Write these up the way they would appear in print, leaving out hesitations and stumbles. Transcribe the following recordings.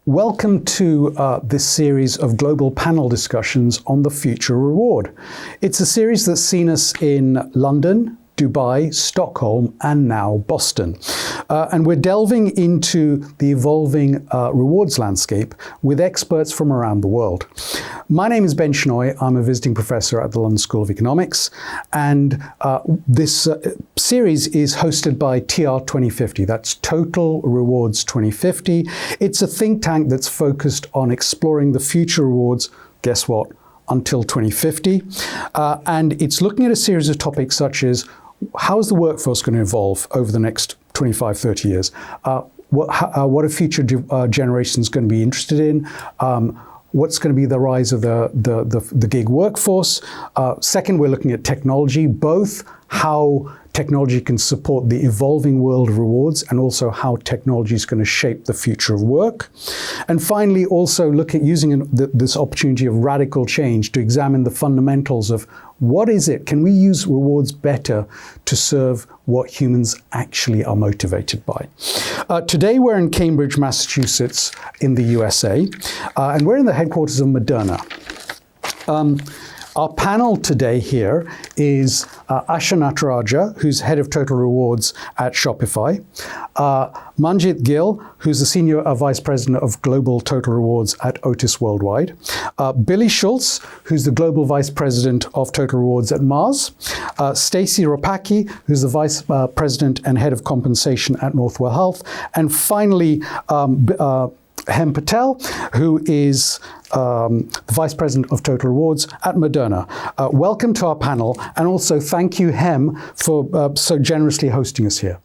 Welcome to this series of global panel discussions on the future reward. It's a series that's seen us in London, Dubai, Stockholm, and now Boston. And we're delving into the evolving rewards landscape with experts from around the world. My name is Ben Shenoy. I'm a visiting professor at the London School of Economics. And this series is hosted by TR2050. That's Total Rewards 2050. It's a think tank that's focused on exploring the future rewards, guess what, until 2050. And it's looking at a series of topics such as how is the workforce going to evolve over the next 25, 30 years? What are future generations going to be interested in? What's going to be the rise of the gig workforce? Second, we're looking at technology, both how technology can support the evolving world of rewards and also how technology is going to shape the future of work. And finally, also look at using this opportunity of radical change to examine the fundamentals of what is it? Can we use rewards better to serve what humans actually are motivated by? Today, we're in Cambridge, Massachusetts in the USA, and we're in the headquarters of Moderna. Our panel today here is Asha Nataraja, who's head of Total Rewards at Shopify, Manjit Gill, who's the senior vice president of Global Total Rewards at Otis Worldwide, Billy Schultz, who's the global vice president of Total Rewards at Mars, Stacey Rapacki, who's the vice president and head of compensation at Northwell Health, and finally, Patel, who is the Vice President of Total Rewards at Moderna. Welcome to our panel, and also thank you, Hem, for so generously hosting us here.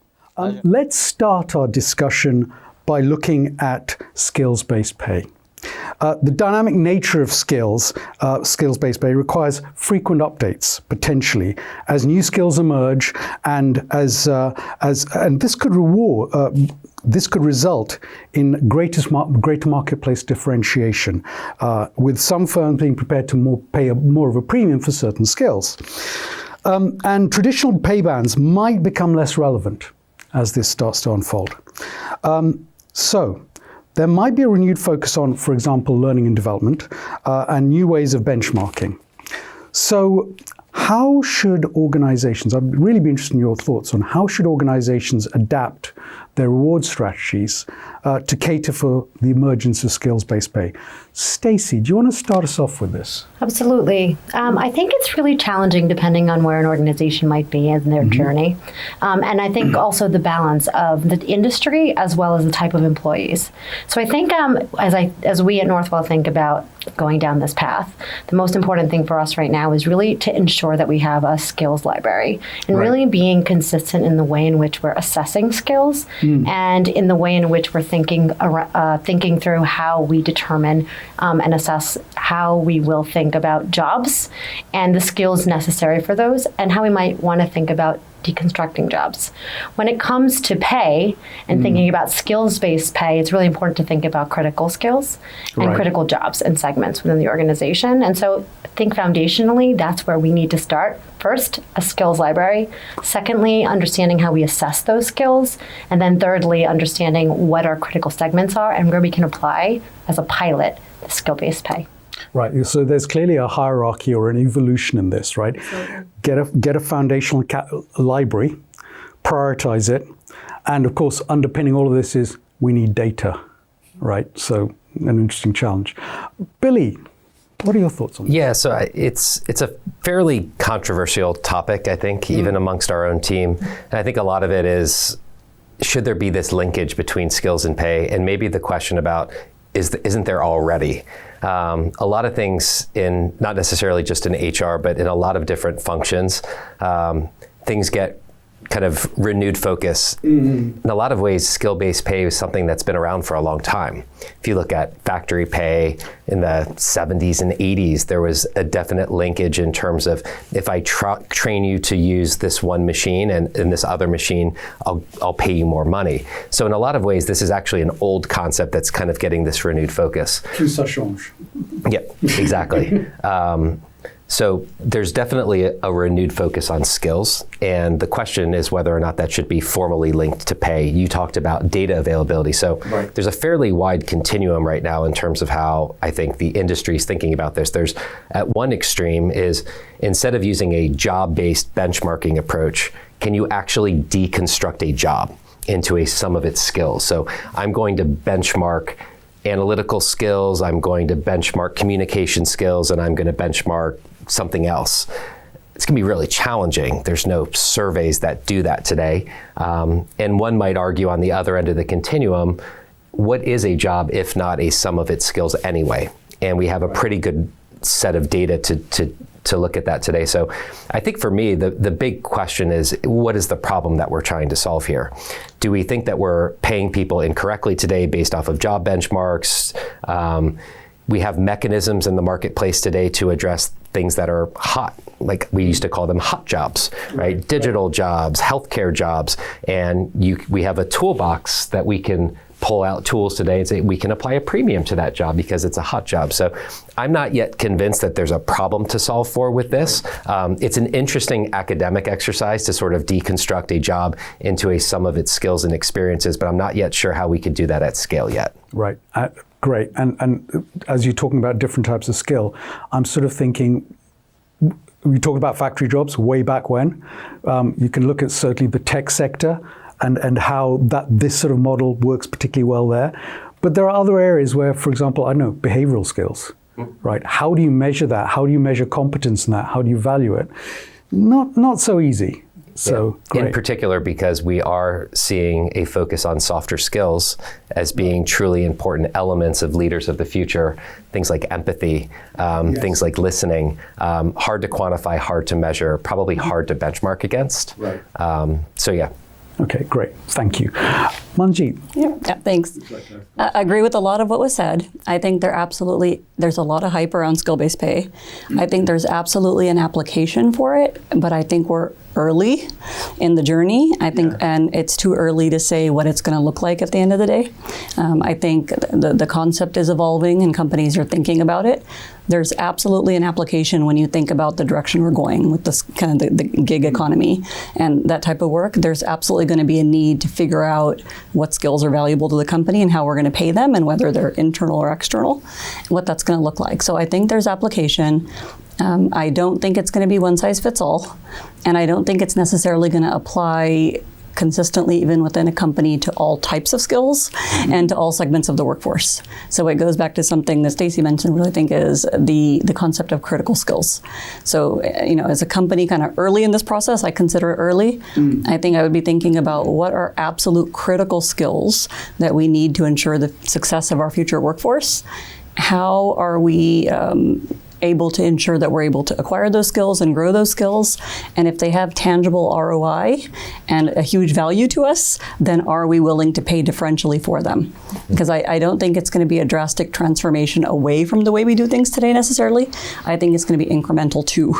Let's start our discussion by looking at skills-based pay. The dynamic nature of skills-based pay requires frequent updates, potentially, as new skills emerge, and this could result in greater marketplace differentiation, with some firms being prepared to pay more of a premium for certain skills. And traditional pay bands might become less relevant as this starts to unfold. So there might be a renewed focus on, for example, learning and development, and new ways of benchmarking. So how should organizations, I'd really be interested in your thoughts on how should organizations adapt their reward strategies to cater for the emergence of skills-based pay? Stacey, do you want to start us off with this? Absolutely. I think it's really challenging depending on where an organization might be in their journey. And I think also the balance of the industry as well as the type of employees. So I think as we at Northwell think about going down this path, the most important thing for us right now is really to ensure that we have a skills library and really being consistent in the way in which we're assessing skills and in the way in which we're thinking through how we determine and assess how we will think about jobs and the skills necessary for those and how we might want to think about deconstructing jobs. When it comes to pay and thinking about skills-based pay, it's really important to think about critical skills and critical jobs and segments within the organization. And so I think foundationally, that's where we need to start. First, a skills library. Secondly, understanding how we assess those skills. And then thirdly, understanding what our critical segments are and where we can apply as a pilot the skill-based pay. Right, so there's clearly a hierarchy or an evolution in this, right? Get a foundational library, prioritize it, and of course, underpinning all of this is we need data, right? So an interesting challenge. Billy, what are your thoughts on this? Yeah, so it's a fairly controversial topic, I think, even amongst our own team. And I think a lot of it is, should there be this linkage between skills and pay? And maybe the question about, isn't there already? A lot of things in, not necessarily just in HR, but in a lot of different functions, things get kind of renewed focus. In a lot of ways, skill-based pay is something that's been around for a long time. If you look at factory pay in the 70s and 80s, there was a definite linkage in terms of if I train you to use this one machine and in this other machine, I'll pay you more money. So in a lot of ways, this is actually an old concept that's kind of getting this renewed focus. Plus ça change. Yeah, exactly. So there's definitely a renewed focus on skills, and the question is whether or not that should be formally linked to pay. You talked about data availability. So there's a fairly wide continuum right now in terms of how I think the industry is thinking about this. There's, at one extreme is, instead of using a job-based benchmarking approach, can you actually deconstruct a job into a sum of its skills? So I'm going to benchmark analytical skills, I'm going to benchmark communication skills, and I'm going to benchmark something else. It's going to be really challenging. There's no surveys that do that today. And one might argue on the other end of the continuum, what is a job if not a sum of its skills anyway? And we have a pretty good set of data to look at that today. So I think for me, the big question is, what is the problem that we're trying to solve here? Do we think that we're paying people incorrectly today based off of job benchmarks? We have mechanisms in the marketplace today to address things that are hot, like we used to call them hot jobs, right? Digital jobs, healthcare jobs, and we have a toolbox that we can pull out tools today and say we can apply a premium to that job because it's a hot job. So I'm not yet convinced that there's a problem to solve for with this. It's an interesting academic exercise to sort of deconstruct a job into a sum of its skills and experiences, but I'm not yet sure how we could do that at scale yet. Right. Great. And as you're talking about different types of skill, I'm sort of thinking, we talked about factory jobs way back when. You can look at certainly the tech sector and how this sort of model works particularly well there. But there are other areas where, for example, I don't know, behavioral skills, right? How do you measure that? How do you measure competence in that? How do you value it? Not so easy. So great. In particular, because we are seeing a focus on softer skills as being truly important elements of leaders of the future. Things like empathy, things like listening, hard to quantify, hard to measure, probably hard to benchmark against. Right. So yeah. Okay, great. Thank you. Manjit. Yeah, thanks. I agree with a lot of what was said. I think there's a lot of hype around skill-based pay. I think there's absolutely an application for it, but I think we're early in the journey. I think, and it's too early to say what it's going to look like at the end of the day. I think the concept is evolving and companies are thinking about it. There's absolutely an application when you think about the direction we're going with this kind of the gig economy and that type of work. There's absolutely going to be a need to figure out what skills are valuable to the company and how we're going to pay them and whether they're internal or external, what that's going to look like. So I think there's application. I don't think it's going to be one size fits all, and I don't think it's necessarily going to apply consistently even within a company to all types of skills and to all segments of the workforce. So it goes back to something that Stacey mentioned, really think is the concept of critical skills. So, as a company kind of early in this process, I consider it early. I think I would be thinking about what are absolute critical skills that we need to ensure the success of our future workforce. How are we able to ensure that we're able to acquire those skills and grow those skills? And if they have tangible ROI and a huge value to us, then are we willing to pay differentially for them? Because I don't think it's going to be a drastic transformation away from the way we do things today necessarily. I think it's going to be incremental too.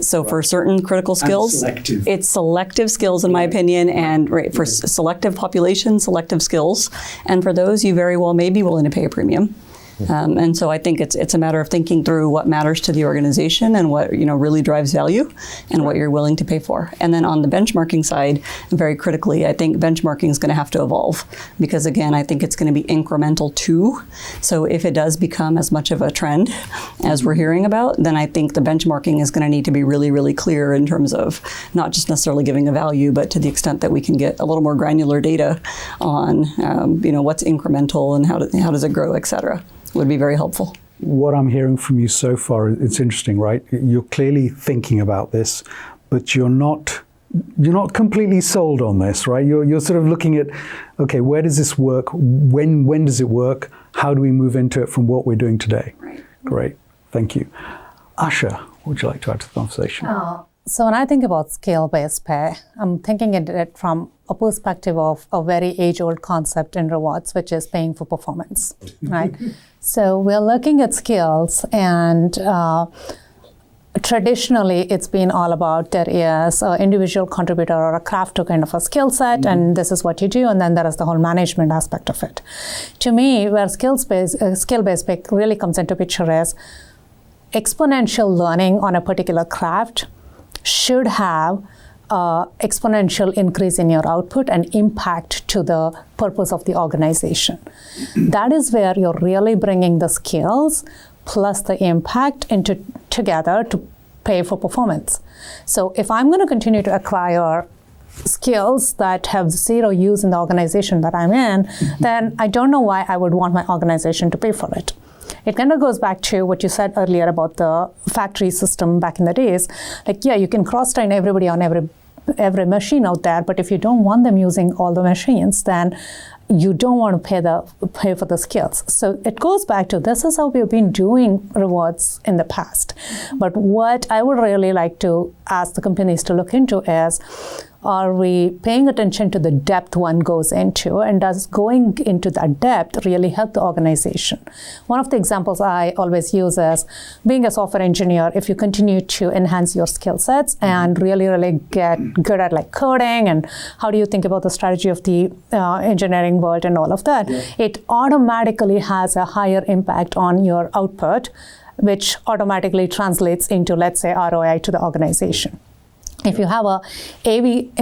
So for certain critical skills, it's selective skills in my opinion, and for selective population, selective skills. And for those, you very well may be willing to pay a premium. And so I think it's a matter of thinking through what matters to the organization and what really drives value and what you're willing to pay for. And then on the benchmarking side, very critically, I think benchmarking is going to have to evolve because again, I think it's going to be incremental too. So if it does become as much of a trend as we're hearing about, then I think the benchmarking is going to need to be really, really clear in terms of not just necessarily giving a value, but to the extent that we can get a little more granular data on what's incremental and how does it grow, et cetera. Would be very helpful. What I'm hearing from you so far, it's interesting, right? You're clearly thinking about this, but you're not completely sold on this, right? You're sort of looking at, okay, where does this work? When does it work? How do we move into it from what we're doing today? Right. Great, thank you. Asha, what would you like to add to the conversation? So when I think about scale-based pay, I'm thinking it from a perspective of a very age-old concept in rewards, which is paying for performance, right? So we're looking at skills, and traditionally it's been all about there is an individual contributor or a craft to kind of a skill set, and this is what you do, and then there is the whole management aspect of it. To me, where skill-based pay really comes into picture is exponential learning on a particular craft should have exponential increase in your output and impact to the purpose of the organization. That is where you're really bringing the skills plus the impact together to pay for performance. So if I'm going to continue to acquire skills that have zero use in the organization that I'm in, then I don't know why I would want my organization to pay for it. It kind of goes back to what you said earlier about the factory system back in the days. Like, yeah, you can cross-train everybody on every machine out there, but if you don't want them using all the machines, then you don't want to pay for the skills. So it goes back to, this is how we've been doing rewards in the past. But what I would really like to ask the companies to look into is, are we paying attention to the depth one goes into, and does going into that depth really help the organization? One of the examples I always use is, being a software engineer, if you continue to enhance your skill sets and really get good at like coding and how do you think about the strategy of the engineering world and all of that, it automatically has a higher impact on your output, which automatically translates into, let's say, ROI to the organization. If you have a AV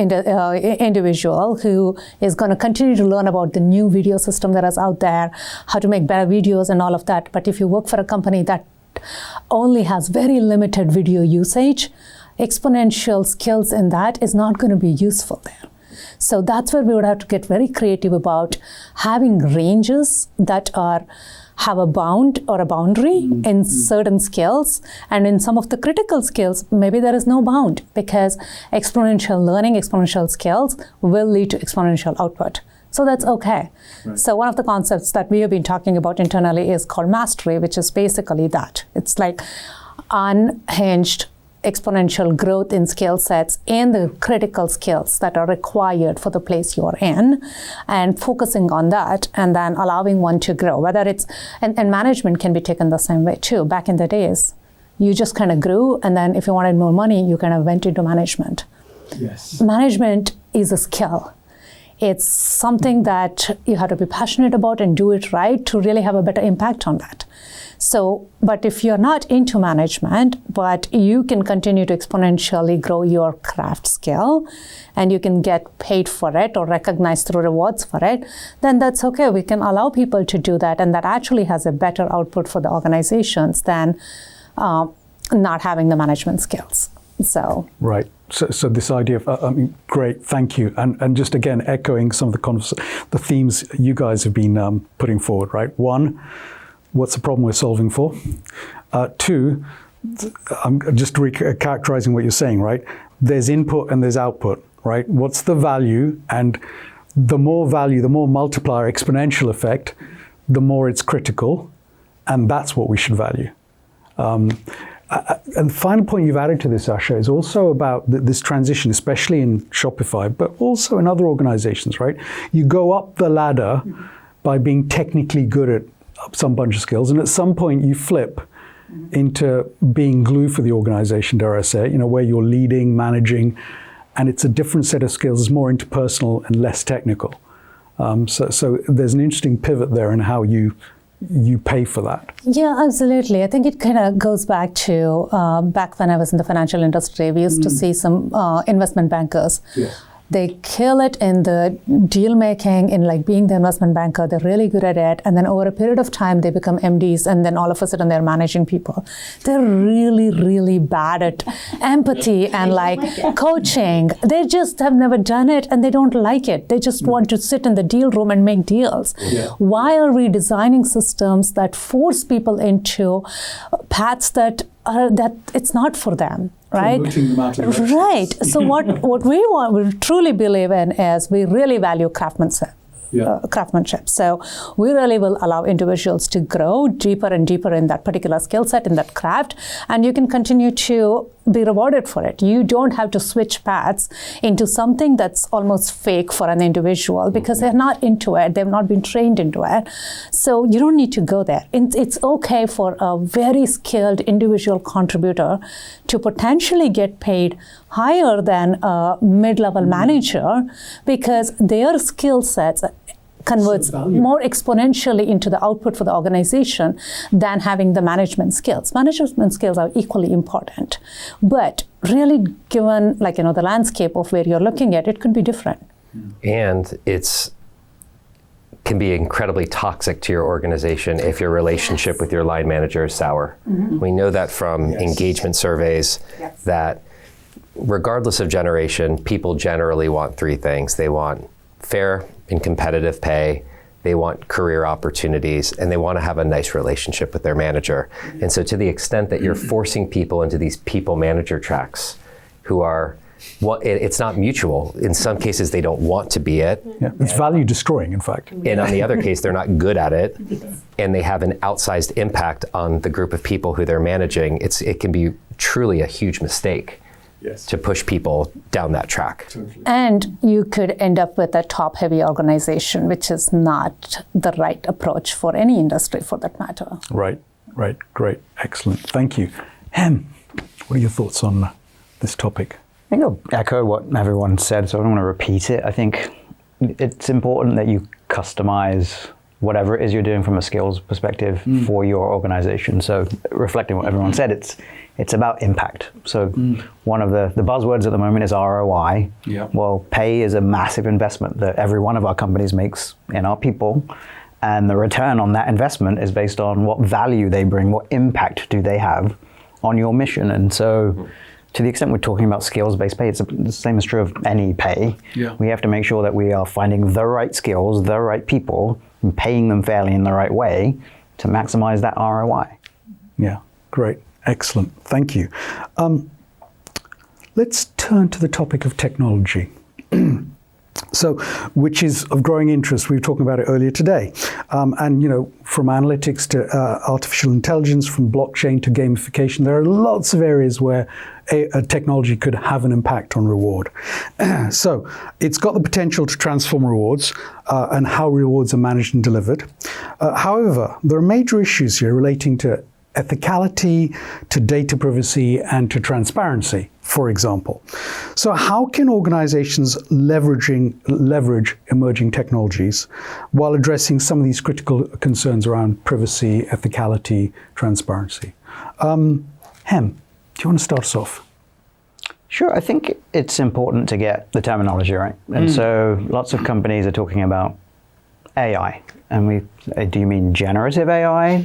individual who is going to continue to learn about the new video system that is out there, how to make better videos and all of that, but if you work for a company that only has very limited video usage, exponential skills in that is not going to be useful there. So that's where we would have to get very creative about having ranges that have a bound or a boundary in certain skills, and in some of the critical skills, maybe there is no bound, because exponential learning, exponential skills will lead to exponential output. So that's okay. Right. So one of the concepts that we have been talking about internally is called mastery, which is basically that. It's like unhinged exponential growth in skill sets and the critical skills that are required for the place you're in, and focusing on that and then allowing one to grow. Whether it's, and management can be taken the same way too. Back in the days, you just kind of grew, and then if you wanted more money, you kind of went into management. Yes. Management is a skill. It's something that you have to be passionate about and do it right to really have a better impact on that. So, but if you're not into management, but you can continue to exponentially grow your craft skill and you can get paid for it or recognized through rewards for it, then that's okay. We can allow people to do that, and that actually has a better output for the organizations than not having the management skills. So right. So this idea of great, thank you, and just again echoing some of the themes you guys have been putting forward. Right. One, what's the problem we're solving for? Two, I'm just characterizing what you're saying. Right. There's input and there's output. Right. What's the value? And the more value, the more multiplier, exponential effect, the more it's critical, and that's what we should value. And the final point you've added to this, Asha, is also about this transition, especially in Shopify, but also in other organizations, right? You go up the ladder by being technically good at some bunch of skills, and at some point you flip into being glue for the organization, dare I say, where you're leading, managing, and it's a different set of skills. It's more interpersonal and less technical. So there's an interesting pivot there in how you pay for that. Yeah, absolutely. I think it kind of goes back to back when I was in the financial industry, we used to see some investment bankers. Yes. They kill it in the deal making, in like being the investment banker. They're really good at it. And then over a period of time, they become MDs, and then all of a sudden they're managing people. They're really, really bad at empathy and like coaching. They just have never done it, and they don't like it. They just want to sit in the deal room and make deals. Yeah. Why are we designing systems that force people into paths that it's not for them? Right. Right. So what we truly believe in is we really value craftsmanship. Craftsmanship. So we really will allow individuals to grow deeper and deeper in that particular skill set, in that craft, and you can continue to be rewarded for it. You don't have to switch paths into something that's almost fake for an individual because they're not into it. They've not been trained into it. So you don't need to go there. It's okay for a very skilled individual contributor to potentially get paid higher than a mid-level manager because their skill sets converts more exponentially into the output for the organization than having the management skills. Management skills are equally important, but really given the landscape of where you're looking at, it could be different. And can be incredibly toxic to your organization if your relationship with your line manager is sour. We know that from engagement surveys that regardless of generation, people generally want three things. They want fair and competitive pay, they want career opportunities, and they want to have a nice relationship with their manager. And so to the extent that you're forcing people into these people manager tracks who are, it's not mutual. In some cases, they don't want to be it. Yeah, it's value destroying, in fact. And on the other case, they're not good at it, and they have an outsized impact on the group of people who they're managing. It can be truly a huge mistake to push people down that track. Totally. And you could end up with a top-heavy organization, which is not the right approach for any industry, for that matter. Right. Great. Excellent. Thank you. Hem, what are your thoughts on this topic? I think I'll echo what everyone said, so I don't want to repeat it. I think it's important that you customize whatever it is you're doing from a skills perspective for your organization. So reflecting what everyone said, it's about impact. So one of the buzzwords at the moment is ROI. Yeah. Well, pay is a massive investment that every one of our companies makes in our people. And the return on that investment is based on what value they bring, what impact do they have on your mission. And so to the extent we're talking about skills-based pay, it's the same is true of any pay. Yeah. We have to make sure that we are finding the right skills, the right people, and paying them fairly in the right way to maximize that ROI. Yeah, great. Excellent. Thank you. Let's turn to the topic of technology. So, which is of growing interest. We were talking about it earlier today. And, from analytics to artificial intelligence, from blockchain to gamification, there are lots of areas where a technology could have an impact on reward. So, it's got the potential to transform rewards and how rewards are managed and delivered. However, there are major issues here relating to ethicality, to data privacy, and to transparency, for example. So how can organizations leverage emerging technologies while addressing some of these critical concerns around privacy, ethicality, transparency? Hem, do you want to start us off? Sure, I think it's important to get the terminology right. And so lots of companies are talking about AI. And do you mean generative AI?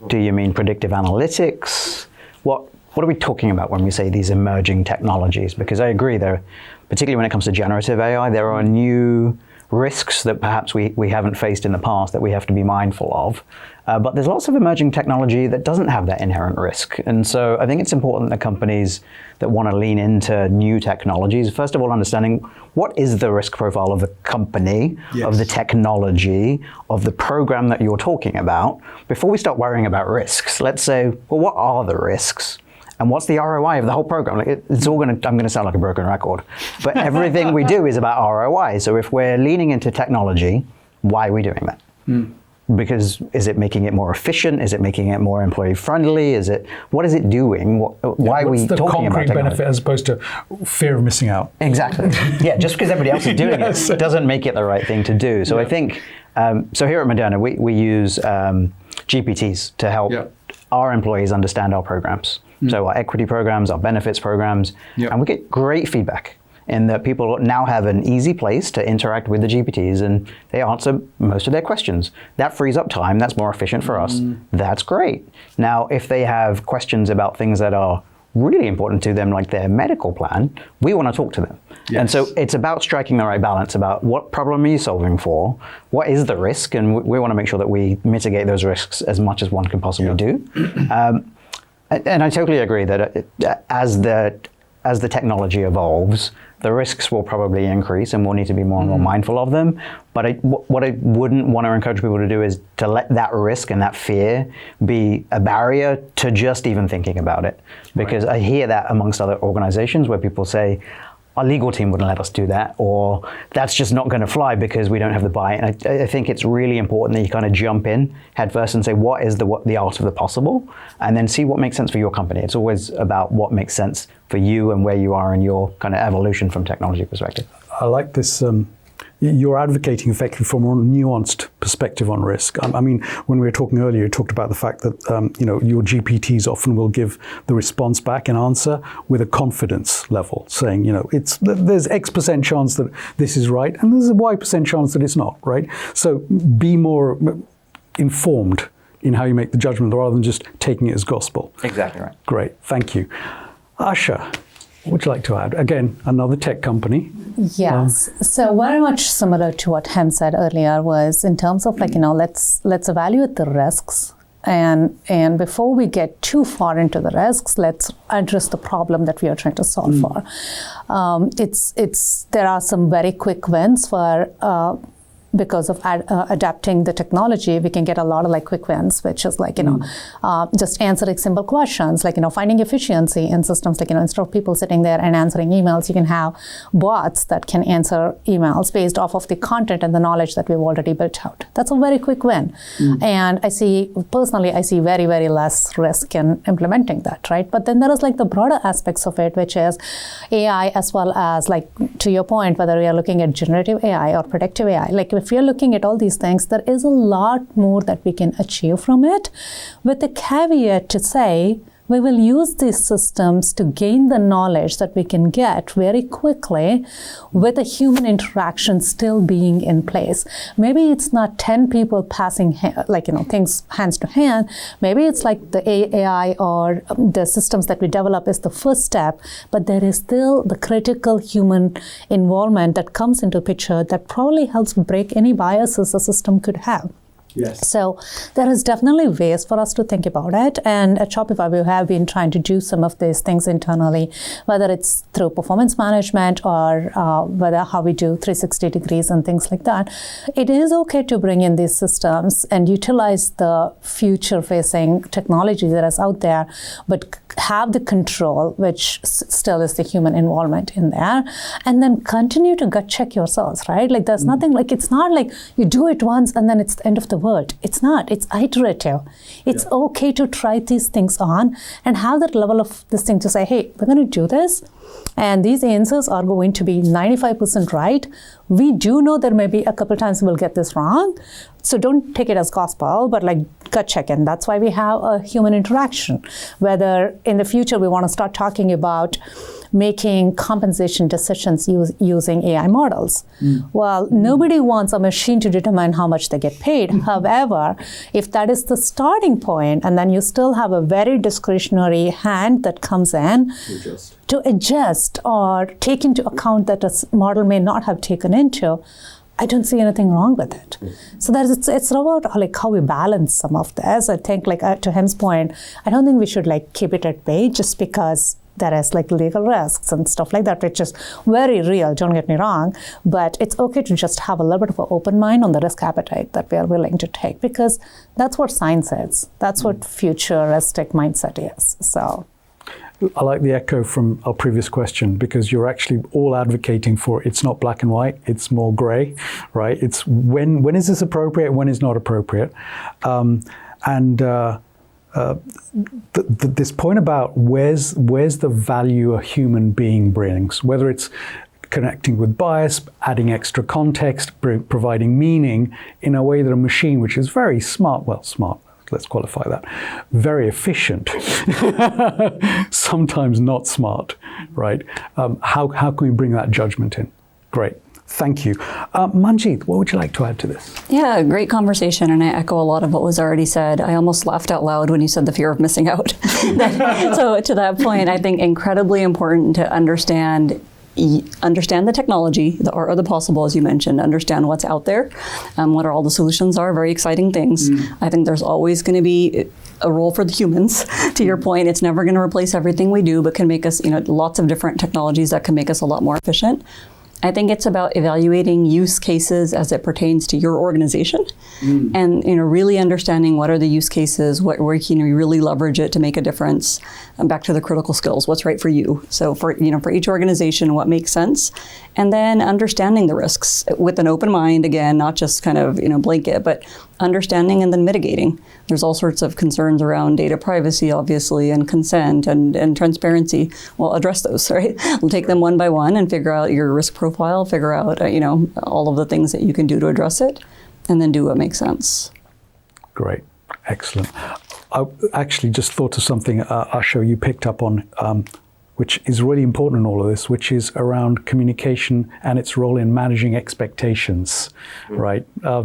Do you mean predictive analytics? What are we talking about when we say these emerging technologies? Because I agree, particularly when it comes to generative AI, there are new risks that perhaps we haven't faced in the past that we have to be mindful of. But there's lots of emerging technology that doesn't have that inherent risk. And so I think it's important that companies that want to lean into new technologies, first of all, understanding what is the risk profile of the company, of the technology, of the program that you're talking about, before we start worrying about risks. Let's say, well, what are the risks? And what's the ROI of the whole program? I'm going to sound like a broken record, but everything we do is about ROI. So if we're leaning into technology, why are we doing that? Because is it making it more efficient? Is it making it more employee friendly? What is it doing? Why are we talking about technology? What's the concrete benefit as opposed to fear of missing out? Exactly. Yeah, just because everybody else is doing it doesn't make it the right thing to do. So I think, so here at Moderna, we use GPTs to help our employees understand our programs. So our equity programs, our benefits programs, and we get great feedback in that people now have an easy place to interact with the GPTs and they answer most of their questions. That frees up time, that's more efficient for us. That's great. Now, if they have questions about things that are really important to them, like their medical plan, we want to talk to them. And so it's about striking the right balance about what problem are you solving for, what is the risk, and we want to make sure that we mitigate those risks as much as one can possibly do. And I totally agree that as the technology evolves, the risks will probably increase and we'll need to be more and more mindful of them. But what I wouldn't want to encourage people to do is to let that risk and that fear be a barrier to just even thinking about it. Because I hear that amongst other organizations where people say, our legal team wouldn't let us do that, or that's just not going to fly because we don't have the buy-in. I think it's really important that you kind of jump in head first and say, what is the art of the possible? And then see what makes sense for your company. It's always about what makes sense for you and where you are in your kind of evolution from technology perspective. I like this you're advocating effectively from a more nuanced perspective on risk. I mean, when we were talking earlier, you talked about the fact that your GPTs often will give the response back and answer with a confidence level, saying, there's X% chance that this is right, and there's a Y% chance that it's not, right? So be more informed in how you make the judgment rather than just taking it as gospel. Exactly right. Great, thank you. Asha, what would you like to add? Again, another tech company. Yes. So very much similar to what Hem said earlier was in terms of let's evaluate the risks. And before we get too far into the risks, let's address the problem that we are trying to solve for. There are some very quick wins for because of adapting the technology, we can get a lot of quick wins, which is just answering simple questions, finding efficiency in systems. Instead of people sitting there and answering emails, you can have bots that can answer emails based off of the content and the knowledge that we've already built out. That's a very quick win. And I see very, very less risk in implementing that, right? But then there is the broader aspects of it, which is AI as well as, to your point, whether we are looking at generative AI or predictive AI, if we are looking at all these things, there is a lot more that we can achieve from it, with the caveat to say we will use these systems to gain the knowledge that we can get very quickly with a human interaction still being in place. Maybe it's not 10 people passing things hands to hand. Maybe it's the AI or the systems that we develop is the first step, but there is still the critical human involvement that comes into picture that probably helps break any biases a system could have. Yes. So there is definitely ways for us to think about it. And at Shopify, we have been trying to do some of these things internally, whether it's through performance management or whether how we do 360 degrees and things like that. It is okay to bring in these systems and utilize the future-facing technology that is out there, but have the control, which still is the human involvement in there, and then continue to gut check yourselves, right? There's nothing it's not you do it once and then it's the end of the world. It's not. It's iterative. It's okay to try these things on and have that level of this thing to say, hey, we're going to do this, and these answers are going to be 95% right. We do know there may be a couple times we'll get this wrong, so don't take it as gospel, but gut check in. That's why we have a human interaction. Whether in the future we want to start talking about making compensation decisions using AI models. Well, nobody wants a machine to determine how much they get paid. However, if that is the starting point, and then you still have a very discretionary hand that comes in to adjust or take into account that a model may not have taken into, I don't see anything wrong with it. So it's about how we balance some of this. I think to Hem's point, I don't think we should keep it at bay just because there is legal risks and stuff like that, which is very real, don't get me wrong, but it's okay to just have a little bit of an open mind on the risk appetite that we are willing to take, because that's what science is. That's what futuristic mindset is. So I like the echo from our previous question, because you're actually all advocating for it's not black and white, it's more gray, right? It's when is this appropriate, when is not appropriate. This point about where's the value a human being brings, whether it's connecting with bias, adding extra context, providing meaning in a way that a machine, which is very smart, let's qualify that, very efficient, sometimes not smart, right? How can we bring that judgment in? Great. Thank you. Manjit, what would you like to add to this? Yeah, great conversation, and I echo a lot of what was already said. I almost laughed out loud when you said the fear of missing out. So to that point, I think incredibly important to understand the technology, the art of the possible, as you mentioned, understand what's out there, what are all the solutions are, very exciting things. I think there's always going to be a role for the humans. To your point, it's never going to replace everything we do, but can make us, lots of different technologies that can make us a lot more efficient. I think it's about evaluating use cases as it pertains to your organization, and really understanding what are the use cases, where can you really leverage it to make a difference. Back to the critical skills, what's right for you. So for each organization, what makes sense, and then understanding the risks with an open mind. Again, not just kind of blanket, but understanding and then mitigating. There's all sorts of concerns around data privacy, obviously, and consent and transparency. We'll address those, right? We'll take them one by one and figure out your risk profile, figure out, all of the things that you can do to address it, and then do what makes sense. Great. Excellent. I actually just thought of something, Asha, you picked up on, which is really important in all of this, which is around communication and its role in managing expectations, right? I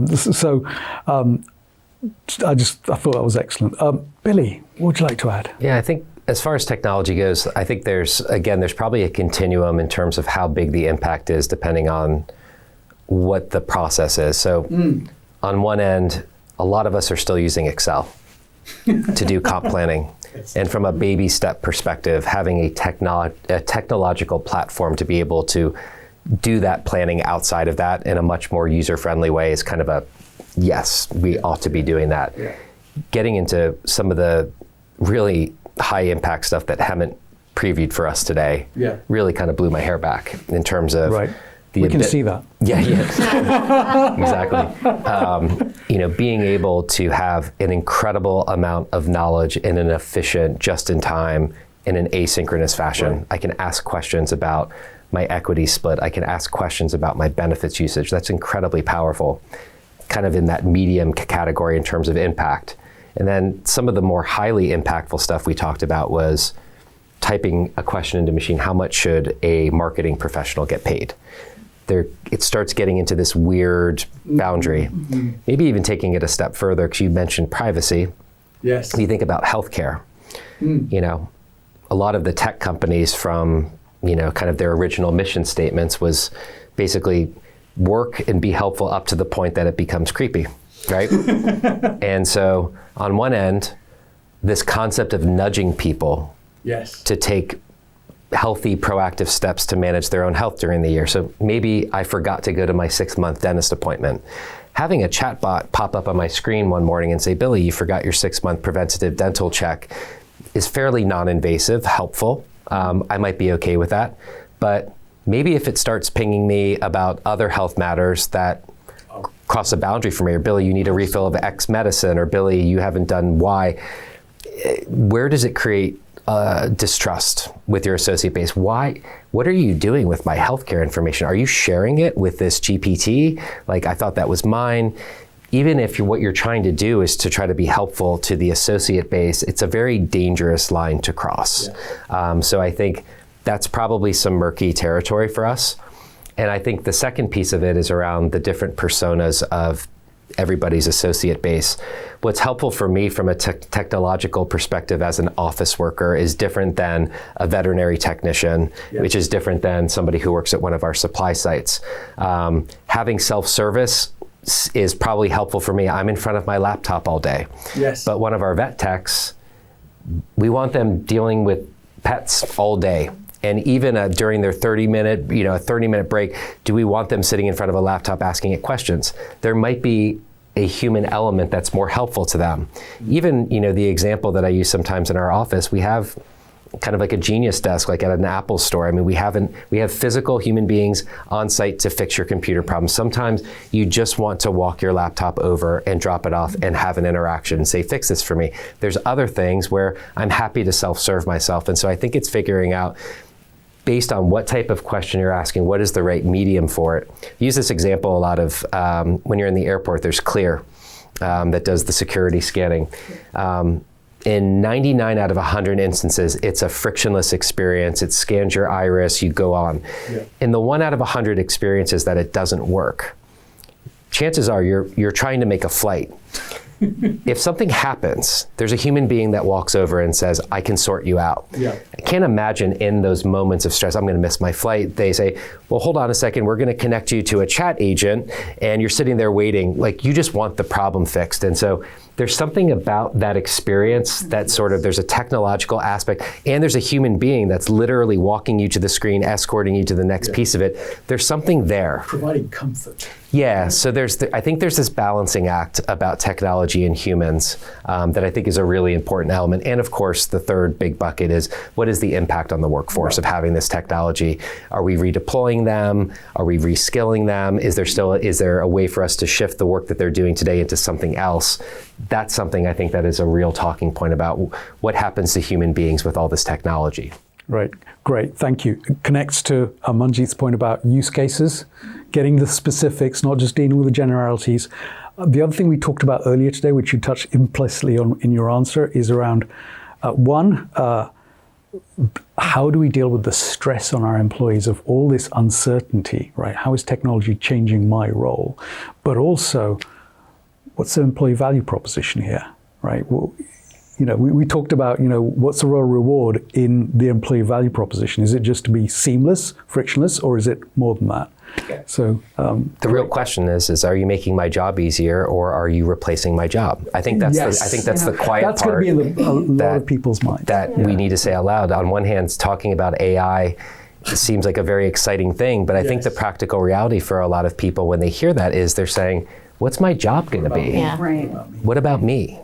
thought that was excellent. Billy, what would you like to add? Yeah, I think as far as technology goes, I think there's probably a continuum in terms of how big the impact is depending on what the process is. So on one end, a lot of us are still using Excel to do comp planning. And from a baby step perspective, having a technological platform to be able to do that planning outside of that in a much more user-friendly way is kind of a, yes, we ought to be doing that. Yeah. Getting into some of the really high impact stuff that haven't previewed for us today really kind of blew my hair back in terms of we can see that. Yeah, exactly. Being able to have an incredible amount of knowledge in an efficient, just-in-time, in an asynchronous fashion. Right. I can ask questions about my equity split. I can ask questions about my benefits usage. That's incredibly powerful, kind of in that medium category in terms of impact. And then some of the more highly impactful stuff we talked about was typing a question into machine. How much should a marketing professional get paid? It starts getting into this weird boundary. Mm-hmm. Maybe even taking it a step further, because you mentioned privacy. Yes. You think about healthcare. A lot of the tech companies from, kind of their original mission statements was basically work and be helpful up to the point that it becomes creepy, right? And so on one end, this concept of nudging people to take healthy, proactive steps to manage their own health during the year. So maybe I forgot to go to my 6-month dentist appointment. Having a chatbot pop up on my screen one morning and say, Billy, you forgot your 6-month preventative dental check is fairly non-invasive, helpful. I might be okay with that. But maybe if it starts pinging me about other health matters that cross a boundary for me, or Billy, you need a refill of X medicine, or Billy, you haven't done Y, where does it create distrust with your associate base? Why? What are you doing with my healthcare information? Are you sharing it with this GPT? Like, I thought that was mine. Even if what you're trying to do is to try to be helpful to the associate base, it's a very dangerous line to cross. So I think that's probably some murky territory for us. And I think the second piece of it is around the different personas of everybody's associate base. What's helpful for me from a technological perspective as an office worker is different than a veterinary technician, which is different than somebody who works at one of our supply sites. Having self-service is probably helpful for me. I'm in front of my laptop all day. But one of our vet techs, we want them dealing with pets all day. And even during their 30-minute break, do we want them sitting in front of a laptop asking it questions? There might be a human element that's more helpful to them. Even, the example that I use sometimes in our office, we have kind of like a genius desk, like at an Apple store. I mean, we have physical human beings on site to fix your computer problems. Sometimes you just want to walk your laptop over and drop it off and have an interaction and say, fix this for me. There's other things where I'm happy to self-serve myself. And so I think it's figuring out, based on what type of question you're asking, what is the right medium for it. I use this example a lot of when you're in the airport, there's Clear that does the security scanning. In 99 out of 100 instances, it's a frictionless experience. It scans your iris, you go on. In the 1 out of 100 experiences that it doesn't work, chances are you're trying to make a flight. If something happens, there's a human being that walks over and says, I can sort you out. I can't imagine in those moments of stress, I'm going to miss my flight. They say, well, hold on a second. We're going to connect you to a chat agent. And you're sitting there waiting. Like, you just want the problem fixed. And so there's something about that experience that sort of, there's a technological aspect, and there's a human being that's literally walking you to the screen, escorting you to the next piece of it. There's something there. Providing comfort. Yeah, so I think there's this balancing act about technology and humans that I think is a really important element. And of course, the third big bucket is, what is the impact on the workforce of having this technology? Are we redeploying them? Are we reskilling them? Is there a way for us to shift the work that they're doing today into something else? That's something I think that is a real talking point about what happens to human beings with all this technology. Right, great, thank you. It connects to Manjit's point about use cases, getting the specifics, not just dealing with the generalities. The other thing we talked about earlier today, which you touched implicitly on in your answer, is around how do we deal with the stress on our employees of all this uncertainty, right? How is technology changing my role? But also, what's the employee value proposition here, right? Well, we talked about, what's the real reward in the employee value proposition? Is it just to be seamless, frictionless, or is it more than that? Okay. So the real question is are you making my job easier, or are you replacing my job? I think that's the quiet that's part. That's going to be in a lot of people's minds. That we need to say out loud. On one hand, talking about AI seems like a very exciting thing, but I think the practical reality for a lot of people when they hear that is they're saying, what's my job going to be? Yeah. Right. What about me?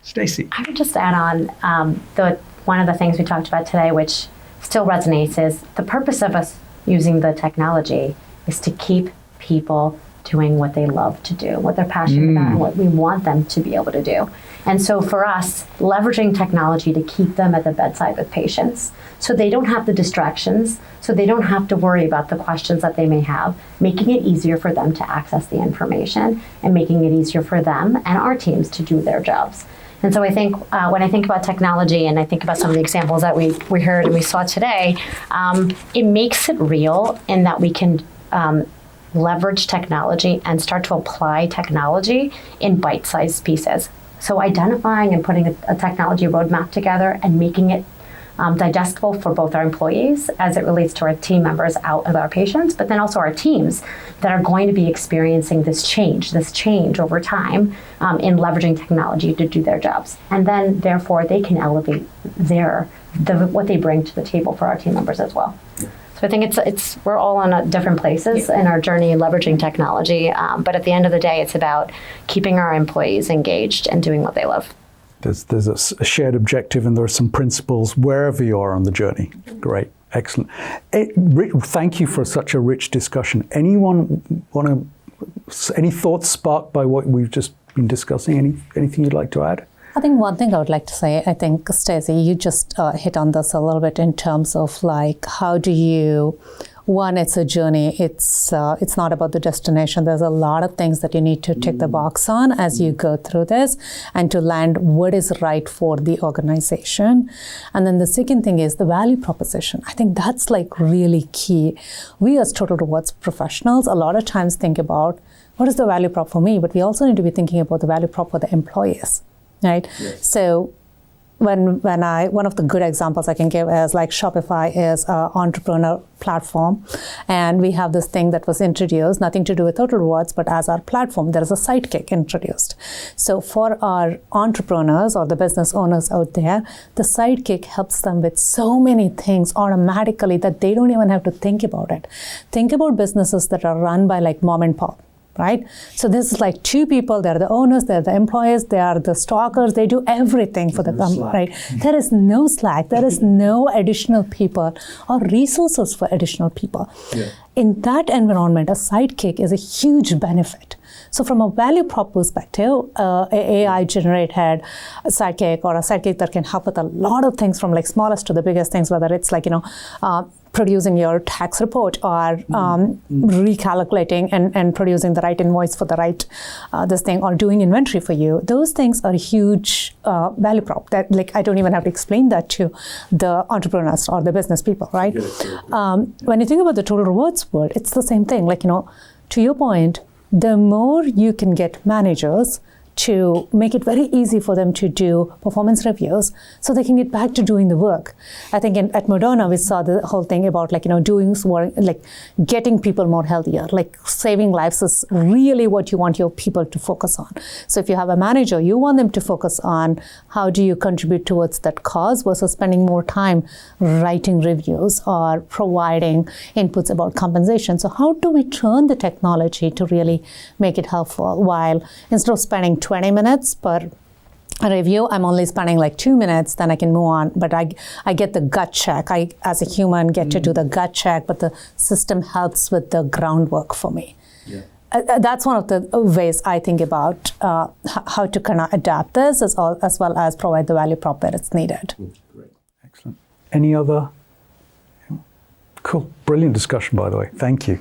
Stacey. I would just add on one of the things we talked about today, which still resonates, is the purpose of us using the technology is to keep people doing what they love to do, what they're passionate about, and what we want them to be able to do. And so for us, leveraging technology to keep them at the bedside with patients, so they don't have the distractions, so they don't have to worry about the questions that they may have, making it easier for them to access the information and making it easier for them and our teams to do their jobs. And so I think when I think about technology and I think about some of the examples that we heard and we saw today, it makes it real in that we can leverage technology and start to apply technology in bite-sized pieces. So identifying and putting a technology roadmap together and making it digestible for both our employees as it relates to our team members out with our patients, but then also our teams that are going to be experiencing this change over time in leveraging technology to do their jobs. And then therefore they can elevate what they bring to the table for our team members as well. So I think we're all on different places in our journey in leveraging technology, but at the end of the day, it's about keeping our employees engaged and doing what they love. There's a shared objective and there are some principles wherever you are on the journey. Great, excellent. Thank you for such a rich discussion. Anyone any thoughts sparked by what we've just been discussing? Anything you'd like to add? I think one thing I would like to say, I think, Stacey, you just hit on this a little bit in terms of how do you, one, it's a journey. It's not about the destination. There's a lot of things that you need to tick the box on as you go through this and to land what is right for the organization. And then the second thing is the value proposition. I think that's really key. We as Total Rewards professionals a lot of times think about what is the value prop for me, but we also need to be thinking about the value prop for the employees. Right. Yes. So one of the good examples I can give is Shopify is an entrepreneur platform, and we have this thing that was introduced, nothing to do with Total Rewards, but as our platform, there is a sidekick introduced. So for our entrepreneurs or the business owners out there, the sidekick helps them with so many things automatically that they don't even have to think about it. Think about businesses that are run by mom and pop. Right? So this is two people, they're the owners, they're the employees, they are the stalkers, they do everything for the company, right? There is no slack, there is no additional people or resources for additional people. Yeah. In that environment, a sidekick is a huge benefit. So from a value prop perspective, AI generated sidekick or a sidekick that can help with a lot of things from smallest to the biggest things, whether it's producing your tax report or recalculating and producing the right invoice for the right this thing or doing inventory for you. Those things are a huge value prop that I don't even have to explain that to the entrepreneurs or the business people, right? When you think about the Total Rewards world, it's the same thing. To your point, the more you can get managers to make it very easy for them to do performance reviews so they can get back to doing the work. I think at Moderna, we saw the whole thing about doing getting people more healthier, saving lives is really what you want your people to focus on. So if you have a manager, you want them to focus on how do you contribute towards that cause versus spending more time writing reviews or providing inputs about compensation. So how do we turn the technology to really make it helpful while instead of spending 20 minutes per review, I'm only spending 2 minutes, then I can move on. But I get the gut check. I, as a human, get to do the gut check, but the system helps with the groundwork for me. Yeah. That's one of the ways I think about how to kind of adapt this as well as provide the value prop where it's needed. Great, excellent. Any other? Cool. Brilliant discussion, by the way. Thank you.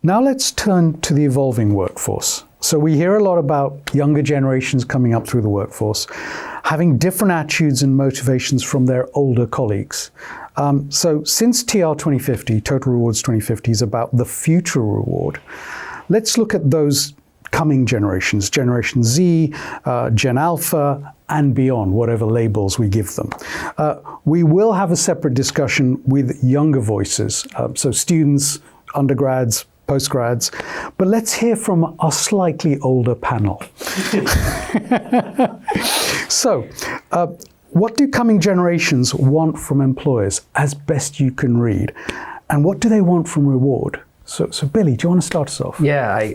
Now let's turn to the evolving workforce. So we hear a lot about younger generations coming up through the workforce, having different attitudes and motivations from their older colleagues. So since TR2050, Total Rewards 2050, is about the future reward, let's look at those coming generations, Generation Z, Gen Alpha, and beyond, whatever labels we give them. We will have a separate discussion with younger voices, so students, undergrads, postgrads, but let's hear from our slightly older panel. So, what do coming generations want from employers as best you can read? And what do they want from reward? So Billy, do you want to start us off? Yeah, I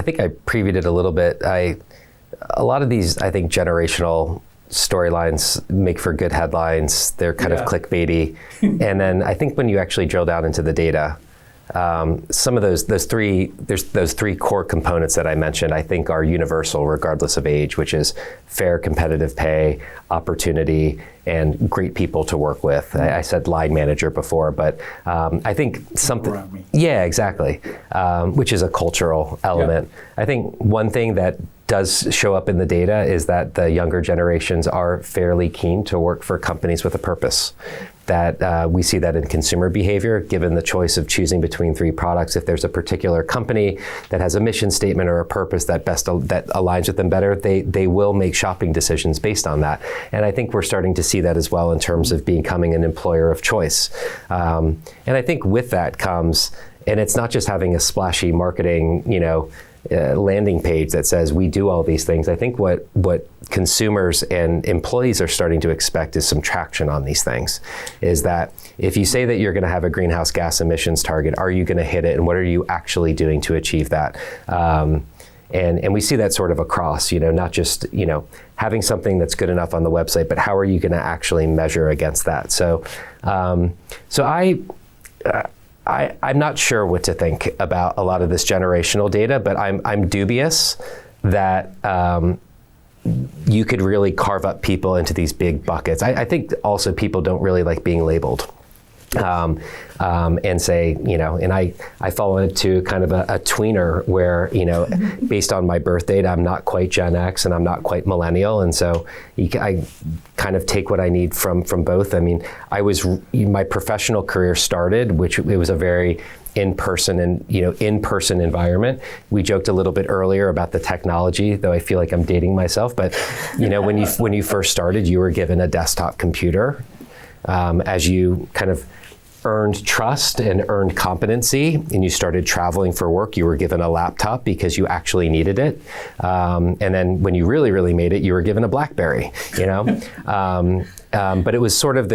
think I previewed it a little bit. A lot of these, I think, generational storylines make for good headlines. They're kind of clickbaity. And then I think when you actually drill down into the data, some of those three core components that I mentioned, I think are universal regardless of age, which is fair competitive pay, opportunity, and great people to work with. I said line manager before, but I think something, yeah, exactly, which is a cultural element. Yeah. I think one thing that does show up in the data is that the younger generations are fairly keen to work for companies with a purpose. That we see that in consumer behavior, given the choice of choosing between three products. If there's a particular company that has a mission statement or a purpose that that aligns with them better, they will make shopping decisions based on that. And I think we're starting to see that as well in terms of becoming an employer of choice. And I think with that comes, and it's not just having a splashy marketing, landing page that says we do all these things. I think what consumers and employees are starting to expect is some traction on these things. Is that if you say that you're going to have a greenhouse gas emissions target, are you going to hit it, and what are you actually doing to achieve that? And we see that sort of across, not just having something that's good enough on the website, but how are you going to actually measure against that? So I'm not sure what to think about a lot of this generational data, but I'm dubious that you could really carve up people into these big buckets. I think also people don't really like being labeled. And say, and I fall into kind of a tweener where, based on my birth date, I'm not quite Gen X and I'm not quite millennial. And so I kind of take what I need from both. I mean, my professional career started, which it was a very in-person environment. We joked a little bit earlier about the technology, though I feel like I'm dating myself. But, when you first started, you were given a desktop computer. As you kind of earned trust and earned competency and you started traveling for work, you were given a laptop because you actually needed it. And then when you really, really made it, you were given a BlackBerry, But it was sort of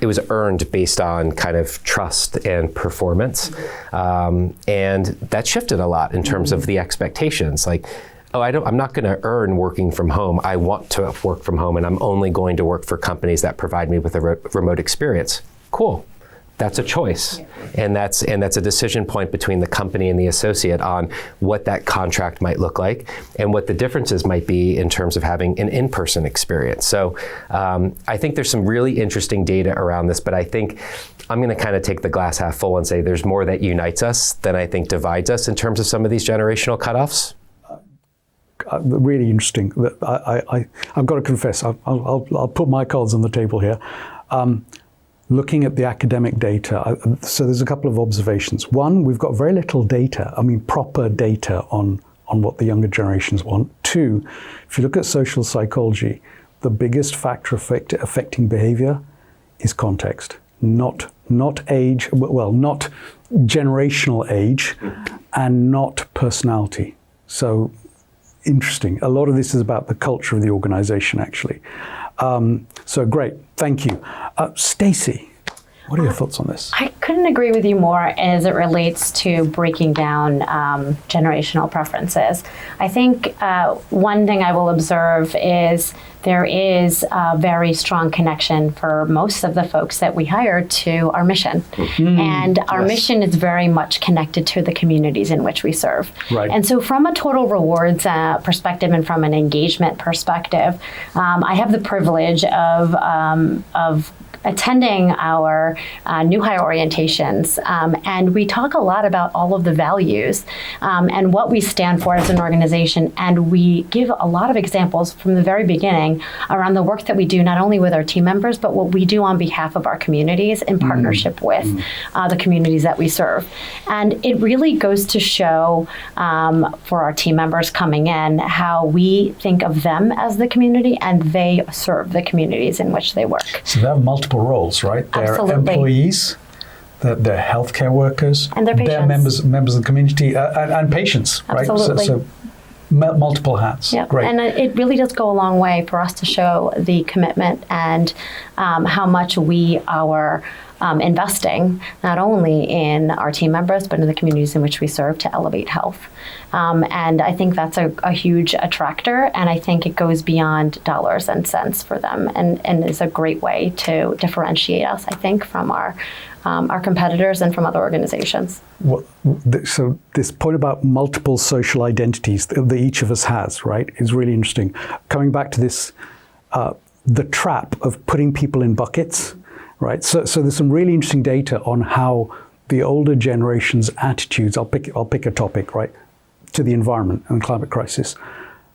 it was earned based on kind of trust and performance. And that shifted a lot in terms of the expectations. Like, I'm not going to earn working from home. I want to work from home, and I'm only going to work for companies that provide me with a remote experience. Cool. That's a choice. Yeah. And that's a decision point between the company and the associate on what that contract might look like and what the differences might be in terms of having an in-person experience. So I think there's some really interesting data around this, but I think I'm going to kind of take the glass half full and say there's more that unites us than I think divides us in terms of some of these generational cutoffs. Really interesting. I've got to confess, I'll put my cards on the table here. Looking at the academic data, so there's a couple of observations. One, we've got very little data, proper data on what the younger generations want. Two, if you look at social psychology, the biggest factor affecting behavior is context, not age, not generational age, and not personality. So interesting. A lot of this is about the culture of the organization, actually. So great, thank you. Stacey. What are your thoughts on this? I couldn't agree with you more as it relates to breaking down generational preferences. I think one thing I will observe is there is a very strong connection for most of the folks that we hire to our mission. And our mission is very much connected to the communities in which we serve. Right. And so from a total rewards perspective and from an engagement perspective, I have the privilege of attending our new hire orientations, and we talk a lot about all of the values and what we stand for as an organization, and we give a lot of examples from the very beginning around the work that we do, not only with our team members, but what we do on behalf of our communities in partnership with the communities that we serve. And it really goes to show for our team members coming in how we think of them as the community and they serve the communities in which they work. So they have multiple roles, right? They're Absolutely. employees, they're healthcare workers, And they're they're patients. members of the community, and patients, right? Absolutely. So multiple hats. Yep. Great. And it really does go a long way for us to show the commitment and how much we are investing not only in our team members, but in the communities in which we serve to elevate health. And I think that's a huge attractor, and I think it goes beyond dollars and cents for them, and is a great way to differentiate us, I think, from our competitors and from other organizations. So this point about multiple social identities that each of us has, right, is really interesting. Coming back to this, the trap of putting people in buckets, right? So there's some really interesting data on how the older generation's attitudes, I'll pick a topic, right, to the environment and climate crisis,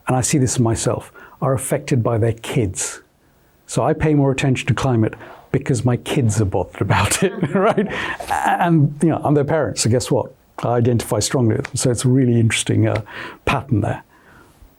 and I see this in myself, are affected by their kids. So I pay more attention to climate because my kids are bothered about it, right? And I'm their parents, so guess what? I identify strongly with them. So it's a really interesting pattern there.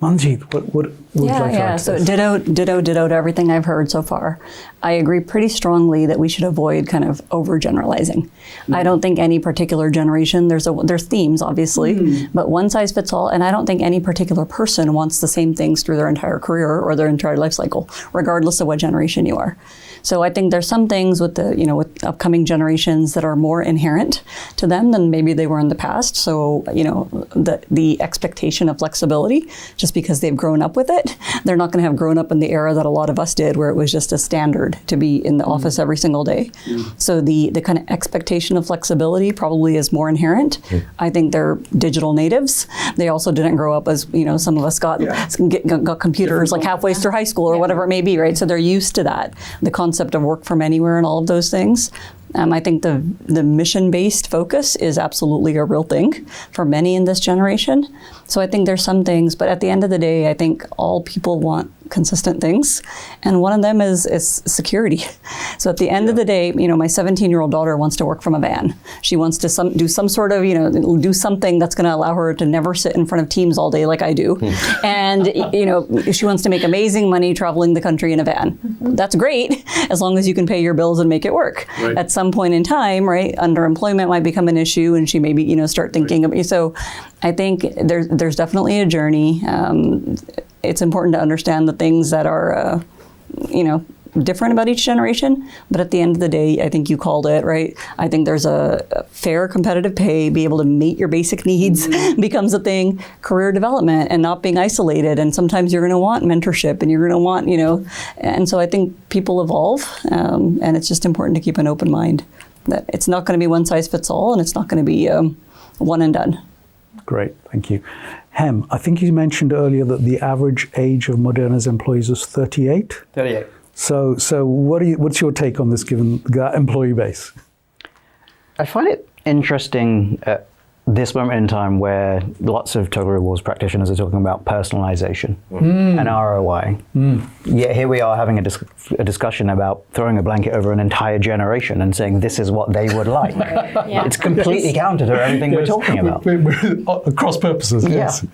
Manjit, what would you like to add to So this? ditto to everything I've heard so far. I agree pretty strongly that we should avoid kind of overgeneralizing. I don't think any particular generation, there's themes obviously, but one size fits all, and I don't think any particular person wants the same things through their entire career or their entire life cycle, regardless of what generation you are. So I think there's some things with with upcoming generations that are more inherent to them than maybe they were in the past. So, the expectation of flexibility, just because they've grown up with it, they're not going to have grown up in the era that a lot of us did, where it was just a standard to be in the office every single day. So the kind of expectation of flexibility probably is more inherent. I think they're digital natives. They also didn't grow up as, some of us got computers like halfway through high school or whatever it may be, right? So they're used to that. The concept of work from anywhere and all of those things. I think the mission-based focus is absolutely a real thing for many in this generation. So I think there's some things, but at the end of the day, I think all people want consistent things, and one of them is security. So at the end of the day, my 17-year-old daughter wants to work from a van. She wants to do some sort of, do something that's going to allow her to never sit in front of Teams all day like I do. And, she wants to make amazing money traveling the country in a van. That's great, as long as you can pay your bills and make it work. Right. At some point in time, right, underemployment might become an issue, and she maybe, start thinking of it. So I think there's definitely a journey. It's important to understand the things that are, different about each generation. But at the end of the day, I think you called it, right? I think there's a fair competitive pay, be able to meet your basic needs becomes a thing, career development and not being isolated. And sometimes you're going to want mentorship and you're going to want, and so I think people evolve. And it's just important to keep an open mind that it's not going to be one size fits all, and it's not going to be one and done. Great, thank you. Hem, I think you mentioned earlier that the average age of Moderna's employees is 38? 38. So what's your take on this, given that employee base? I find it interesting at this moment in time where lots of total rewards practitioners are talking about personalization and ROI. Yet here we are having a discussion about throwing a blanket over an entire generation and saying this is what they would like. It's completely counter to everything we're talking about. We're cross purposes, yes.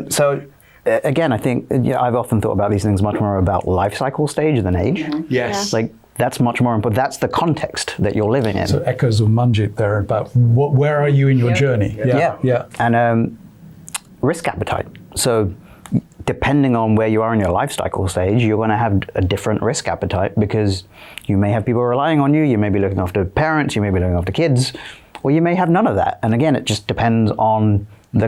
So again, I think I've often thought about these things much more about life cycle stage than age. Yes. Like that's much more important. That's the context that you're living in. So echoes of Manjit there about where are you in your journey? Yeah. And risk appetite. So depending on where you are in your life cycle stage, you're going to have a different risk appetite, because you may have people relying on you, you may be looking after parents, you may be looking after kids, or you may have none of that. And again, it just depends on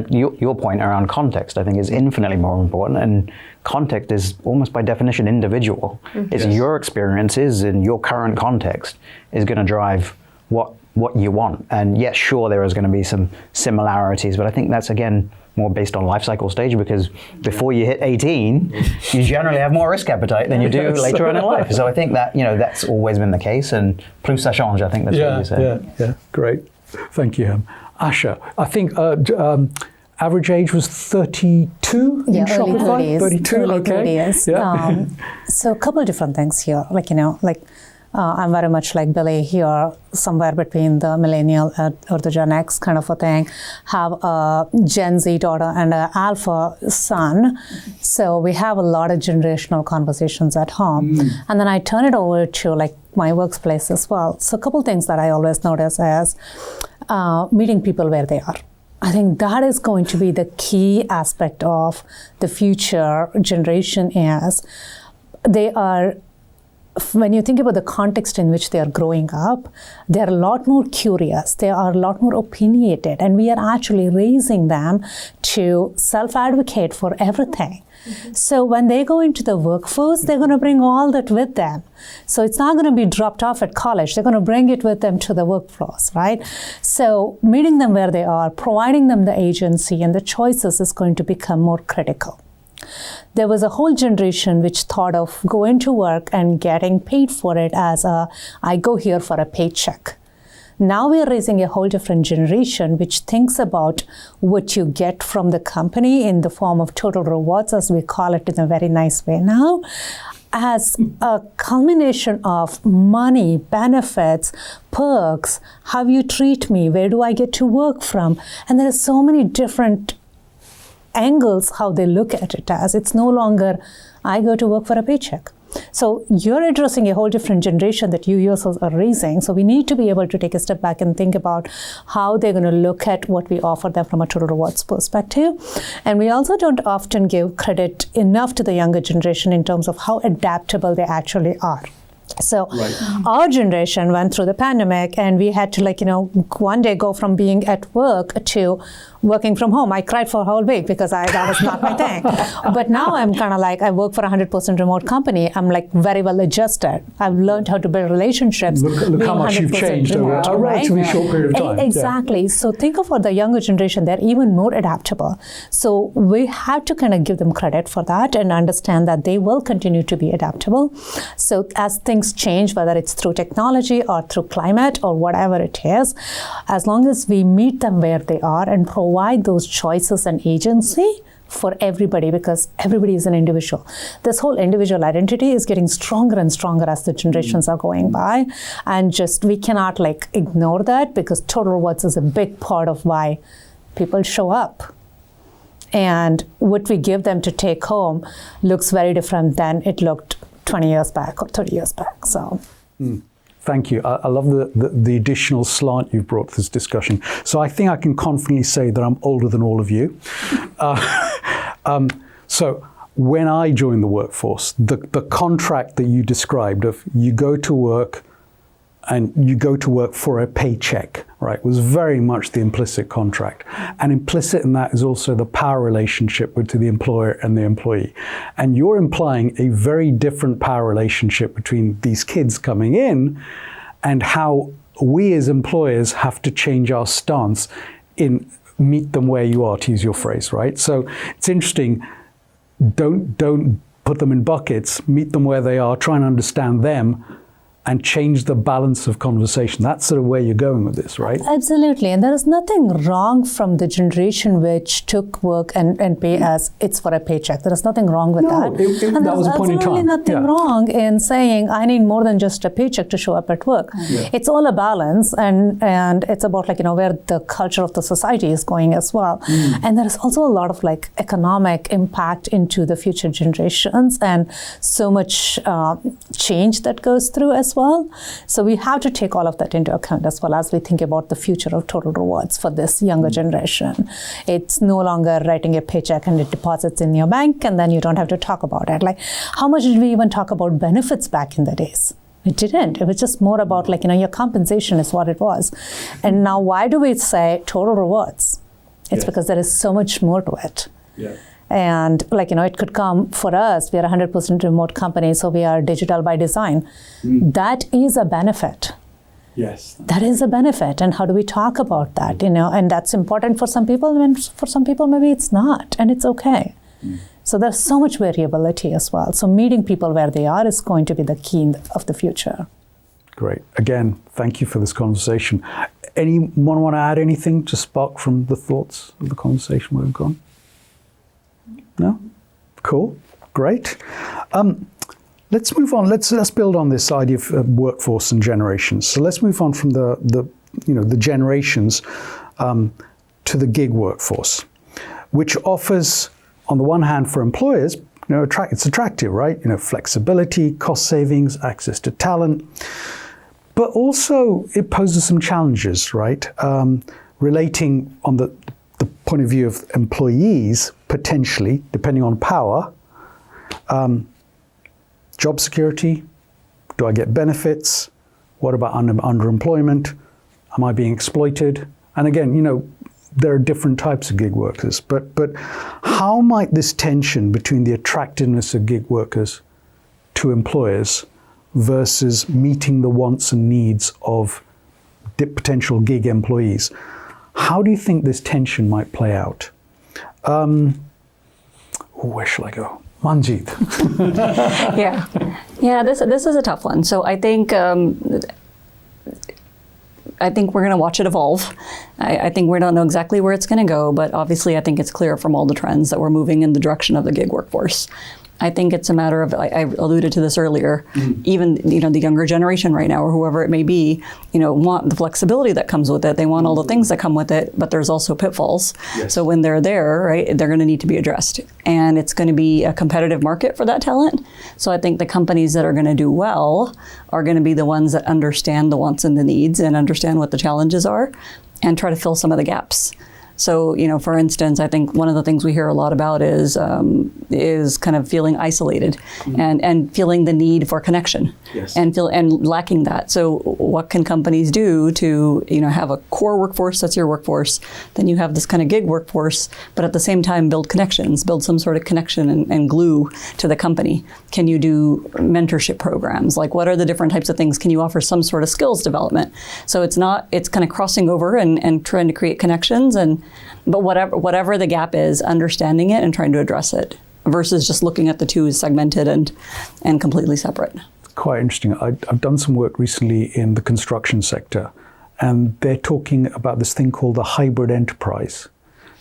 your point around context, I think, is infinitely more important. And context is almost by definition individual. It's your experiences in your current context is going to drive what you want. And yes, sure, there is going to be some similarities, but I think that's, again, more based on life cycle stage, because before you hit 18, you generally have more risk appetite than you do later on in life. So I think that, that's always been the case, and plus ça change, I think that's what you said. Yeah, great. Thank you, Asha. I think average age was 32 in Shopify? 32, early okay. 30s. Yeah. So a couple of different things here. I'm very much like Billy here, somewhere between the millennial or the Gen X kind of a thing. Have a Gen Z daughter and an Alpha son. So we have a lot of generational conversations at home. And then I turn it over to my workplace as well. So a couple things that I always notice is meeting people where they are. I think that is going to be the key aspect of the future generation is they are, when you think about the context in which they are growing up, they are a lot more curious, they are a lot more opinionated, and we are actually raising them to self-advocate for everything. So when they go into the workforce, they're going to bring all that with them. So it's not going to be dropped off at college. They're going to bring it with them to the workforce, right? So meeting them where they are, providing them the agency and the choices is going to become more critical. There was a whole generation which thought of going to work and getting paid for it as I go here for a paycheck. Now we are raising a whole different generation which thinks about what you get from the company in the form of total rewards, as we call it in a very nice way now, as a culmination of money, benefits, perks, how you treat me, where do I get to work from? And there are so many different angles how they look at it as. It's no longer, I go to work for a paycheck. So you're addressing a whole different generation that you yourselves are raising. So we need to be able to take a step back and think about how they're going to look at what we offer them from a total rewards perspective. And we also don't often give credit enough to the younger generation in terms of how adaptable they actually are. So our generation went through the pandemic, and we had to one day go from being at work to working from home. I cried for a whole week because that was not my thing. But now I'm kind of I work for a 100% remote company. I'm very well adjusted. I've learned how to build relationships. Look how much you've changed over a relatively short period of time. Exactly. Yeah. So think of the younger generation, they're even more adaptable. So we have to kind of give them credit for that and understand that they will continue to be adaptable. So as things change, whether it's through technology or through climate or whatever it is, as long as we meet them where they are and provide those choices and agency for everybody, because everybody is an individual. This whole individual identity is getting stronger and stronger as the generations are going by, and we cannot ignore that, because total rewards is a big part of why people show up. And what we give them to take home looks very different than it looked 20 years back or 30 years back. So. Thank you. I love the additional slant you've brought to this discussion. So I think I can confidently say that I'm older than all of you. So when I joined the workforce, the contract that you described of you go to work and you go to work for a paycheck, right, was very much the implicit contract. And implicit in that is also the power relationship to the employer and the employee. And you're implying a very different power relationship between these kids coming in and how we as employers have to change our stance in meet them where you are, to use your phrase, right? So it's interesting, don't put them in buckets, meet them where they are, try and understand them, and change the balance of conversation. That's sort of where you're going with this, right? Absolutely. And there is nothing wrong from the generation which took work and pay as it's for a paycheck. There is nothing wrong with that. And that was a point in time. There's absolutely nothing wrong in saying I need more than just a paycheck to show up at work. Yeah. It's all a balance, and it's about where the culture of the society is going as well. And there is also a lot of economic impact into the future generations, and so much change that goes through as well. So we have to take all of that into account as well as we think about the future of total rewards for this younger generation. It's no longer writing a paycheck and it deposits in your bank and then you don't have to talk about it. Like, how much did we even talk about benefits back in the days? It didn't. It was just more about your compensation is what it was. And now why do we say total rewards? It's because there is so much more to it. Yeah. And it could come for us, we are a 100% remote company, so we are digital by design. That is a benefit. Yes. That is a benefit. And how do we talk about that? And that's important for some people, and for some people maybe it's not, and it's okay. So there's so much variability as well. So meeting people where they are is going to be the key of the future. Great. Again, thank you for this conversation. Anyone want to add anything to spark from the thoughts of the conversation we've gone? No? Cool. Great. Let's move on. Let's build on this idea of workforce and generations. So let's move on from the generations to the gig workforce, which offers, on the one hand, for employers, it's attractive, right? Flexibility, cost savings, access to talent, but also it poses some challenges, right? Relating on the point of view of employees, potentially, depending on power, job security, do I get benefits? What about underemployment? Am I being exploited? And again, there are different types of gig workers, but how might this tension between the attractiveness of gig workers to employers versus meeting the wants and needs of potential gig employees, how do you think this tension might play out? Where shall I go? Manjit. Yeah. This is a tough one. So I think we're going to watch it evolve. I think we don't know exactly where it's going to go, but obviously I think it's clear from all the trends that we're moving in the direction of the gig workforce. I think it's a matter of, I alluded to this earlier, even the younger generation right now, or whoever it may be, want the flexibility that comes with it. They want all the things that come with it, but there's also pitfalls. Yes. So when they're there, right, they're going to need to be addressed. And it's going to be a competitive market for that talent. So I think the companies that are going to do well are going to be the ones that understand the wants and the needs and understand what the challenges are and try to fill some of the gaps. So, for instance, I think one of the things we hear a lot about is kind of feeling isolated and feeling the need for connection and lacking that. So what can companies do to, have a core workforce that's your workforce, then you have this kind of gig workforce, but at the same time build connections, build some sort of connection and glue to the company. Can you do mentorship programs? Like, what are the different types of things? Can you offer some sort of skills development? So it's kind of crossing over and trying to create connections but whatever the gap is, understanding it and trying to address it versus just looking at the two as segmented and completely separate. Quite interesting. I've done some work recently in the construction sector, and they're talking about this thing called the hybrid enterprise.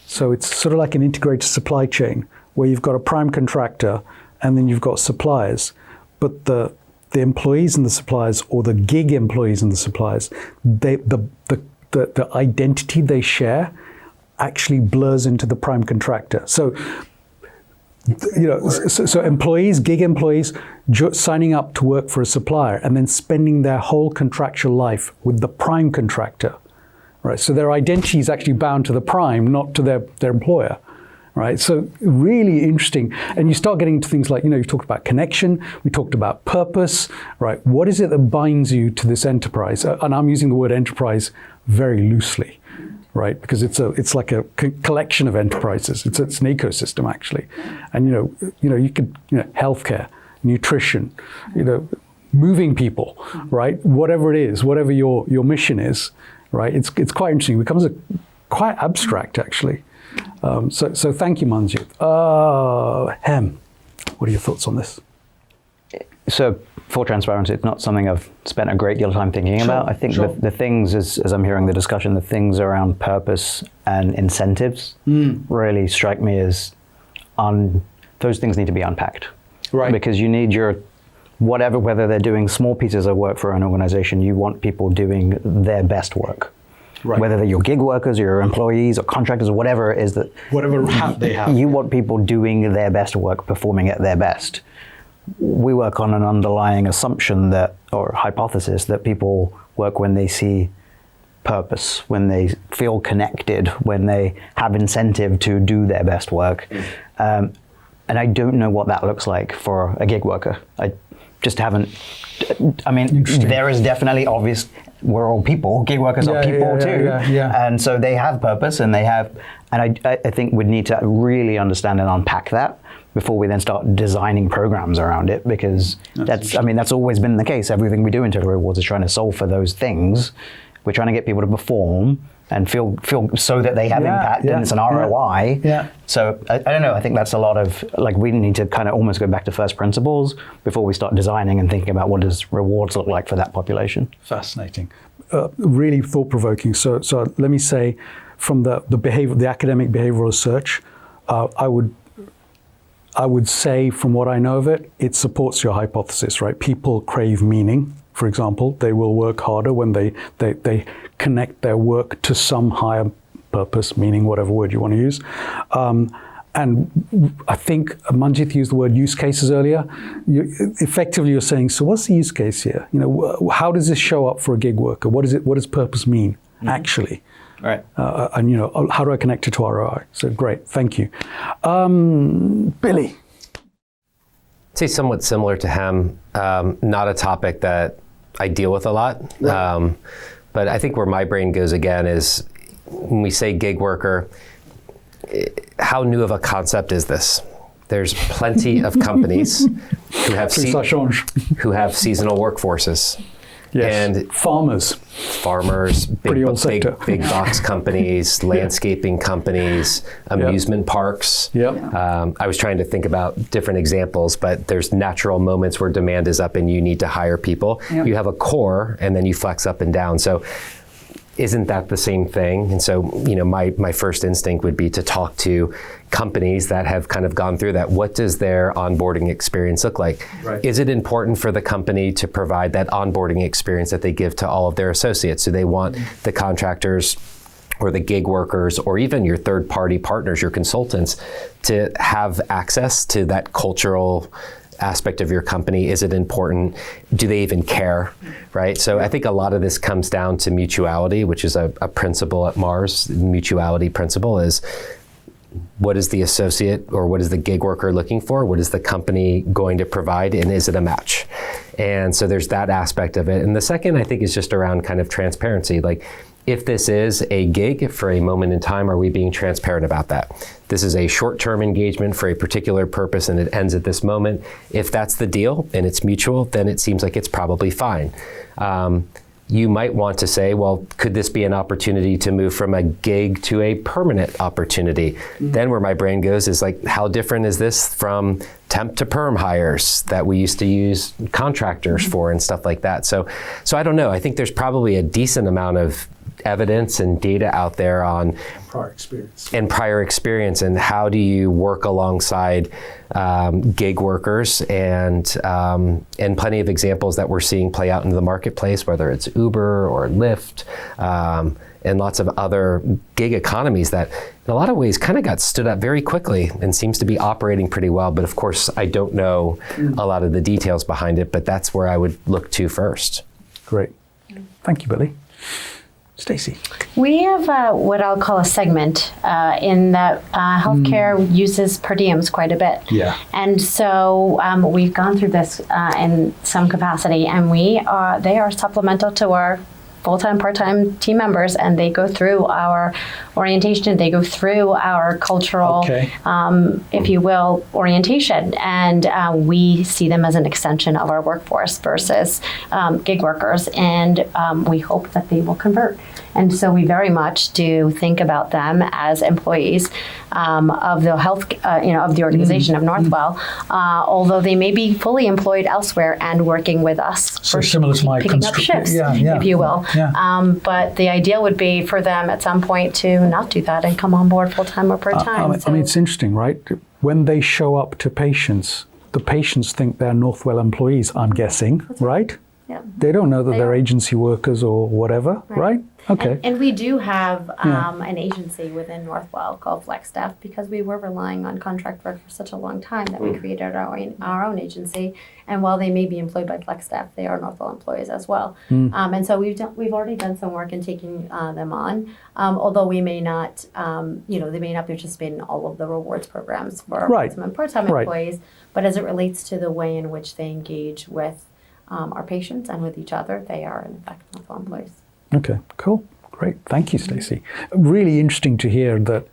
So it's sort of like an integrated supply chain where you've got a prime contractor and then you've got suppliers, but the employees and the suppliers, or the gig employees and the suppliers, the identity they share actually blurs into the prime contractor. So, so employees, gig employees, signing up to work for a supplier and then spending their whole contractual life with the prime contractor, right? So their identity is actually bound to the prime, not to their employer, right? So really interesting. And you start getting into things like, you talked about connection, we talked about purpose, right? What is it that binds you to this enterprise? And I'm using the word enterprise very loosely, right? Because it's like a collection of enterprises. It's an ecosystem actually, and you could healthcare, nutrition, moving people, right? Whatever it is, whatever your mission is, right? It's quite interesting. It becomes quite abstract actually. So thank you, Manjit. Hem, what are your thoughts on this? So for transparency, it's not something I've spent a great deal of time thinking about. I think the things, as I'm hearing the discussion, the things around purpose and incentives really strike me as those things need to be unpacked. Right. Because you need whether they're doing small pieces of work for an organization, you want people doing their best work. Right. Whether they're your gig workers, your employees, or contractors, or whatever it is whatever hat they have. You want people doing their best work, performing at their best. we work on an underlying assumption that, or hypothesis, that people work when they see purpose, when they feel connected, when they have incentive to do their best work. And I don't know what that looks like for a gig worker. I just haven't. I mean, there is definitely obvious. We're all people. Gig workers are people too, and so they have purpose, and they have. And I think we'd need to really understand and unpack that before we then start designing programs around it, because that's always been the case. Everything we do in Total Rewards is trying to solve for those things. We're trying to get people to perform and feel so that they have impact, and it's an ROI. So I don't know. I think that's a lot of, like, we need to kind of almost go back to first principles before we start designing and thinking about what does rewards look like for that population. Fascinating, really thought-provoking. So let me say, from the academic behavioral research, I would say, from what I know of it, it supports your hypothesis, right? People crave meaning. For example, they will work harder when they connect their work to some higher purpose, meaning, whatever word you want to use. And I think Manjit used the word use cases earlier. Effectively, you're saying, so what's the use case here? How does this show up for a gig worker? What does purpose mean, actually? Right. And how do I connect it to ROI? So great, thank you. Billy. I'd say somewhat similar to him, not a topic that I deal with a lot. Right. But I think where my brain goes again is when we say gig worker, how new of a concept is this? There's plenty of companies who have seasonal workforces. Yes. And farmers, big box companies, landscaping companies, amusement parks. I was trying to think about different examples, but there's natural moments where demand is up and you need to hire people. You have a core, and then you flex up and down. So isn't that the same thing? And so, my first instinct would be to talk to companies that have kind of gone through that. What does their onboarding experience look like? Right. Is it important for the company to provide that onboarding experience that they give to all of their associates? Do they want the contractors or the gig workers, or even your third-party partners, your consultants, to have access to that cultural aspect of your company? Is it important? Do they even care, right? So I think a lot of this comes down to mutuality, which is a principle at Mars. The mutuality principle is, what is the associate or what is the gig worker looking for? What is the company going to provide? And is it a match? And so there's that aspect of it. And the second, I think, is just around kind of transparency. Like, if this is a gig for a moment in time, are we being transparent about that? This is a short-term engagement for a particular purpose and it ends at this moment. If that's the deal and it's mutual, then it seems like it's probably fine. You might want to say, well, could this be an opportunity to move from a gig to a permanent opportunity? Then where my brain goes is like, how different is this from temp to perm hires that we used to use contractors for and stuff like that? So I don't know. I think there's probably a decent amount of evidence and data out there on prior experience and how do you work alongside gig workers, and plenty of examples that we're seeing play out into the marketplace, whether it's Uber or Lyft, and lots of other gig economies that in a lot of ways kind of got stood up very quickly and seems to be operating pretty well. But of course, I don't know a lot of the details behind it, but that's where I would look to first. Great. Thank you, Billy. Stacey. We have what I'll call a segment in that healthcare uses per diems quite a bit. Yeah. And so we've gone through this in some capacity, and they are supplemental to our full-time, part-time team members, and they go through our orientation, they go through our cultural, if you will, orientation, and we see them as an extension of our workforce versus gig workers, and we hope that they will convert. And so we very much do think about them as employees of the health, of the organization of Northwell, although they may be fully employed elsewhere and working with us. So similar to my picking up shifts, if you will. But the ideal would be for them at some point to not do that and come on board full-time or part-time. I mean, it's interesting, right? When they show up to patients, the patients think they're Northwell employees, I'm guessing, right? Yeah. They don't know that They they're are. agency workers or whatever, right? Okay. And we do have an agency within Northwell called FlexStaff because we were relying on contract work for such a long time that we created our own agency. And while they may be employed by FlexStaff, they are Northwell employees as well. And so we've already done some work in taking them on, although we may not, they may not participate in all of the rewards programs for our Right. full-time and part-time Right. employees. But as it relates to the way in which they engage with our patients and with each other, they are in fact Northwell employees. Okay, cool. Great. Thank you, Stacey. Really interesting to hear that,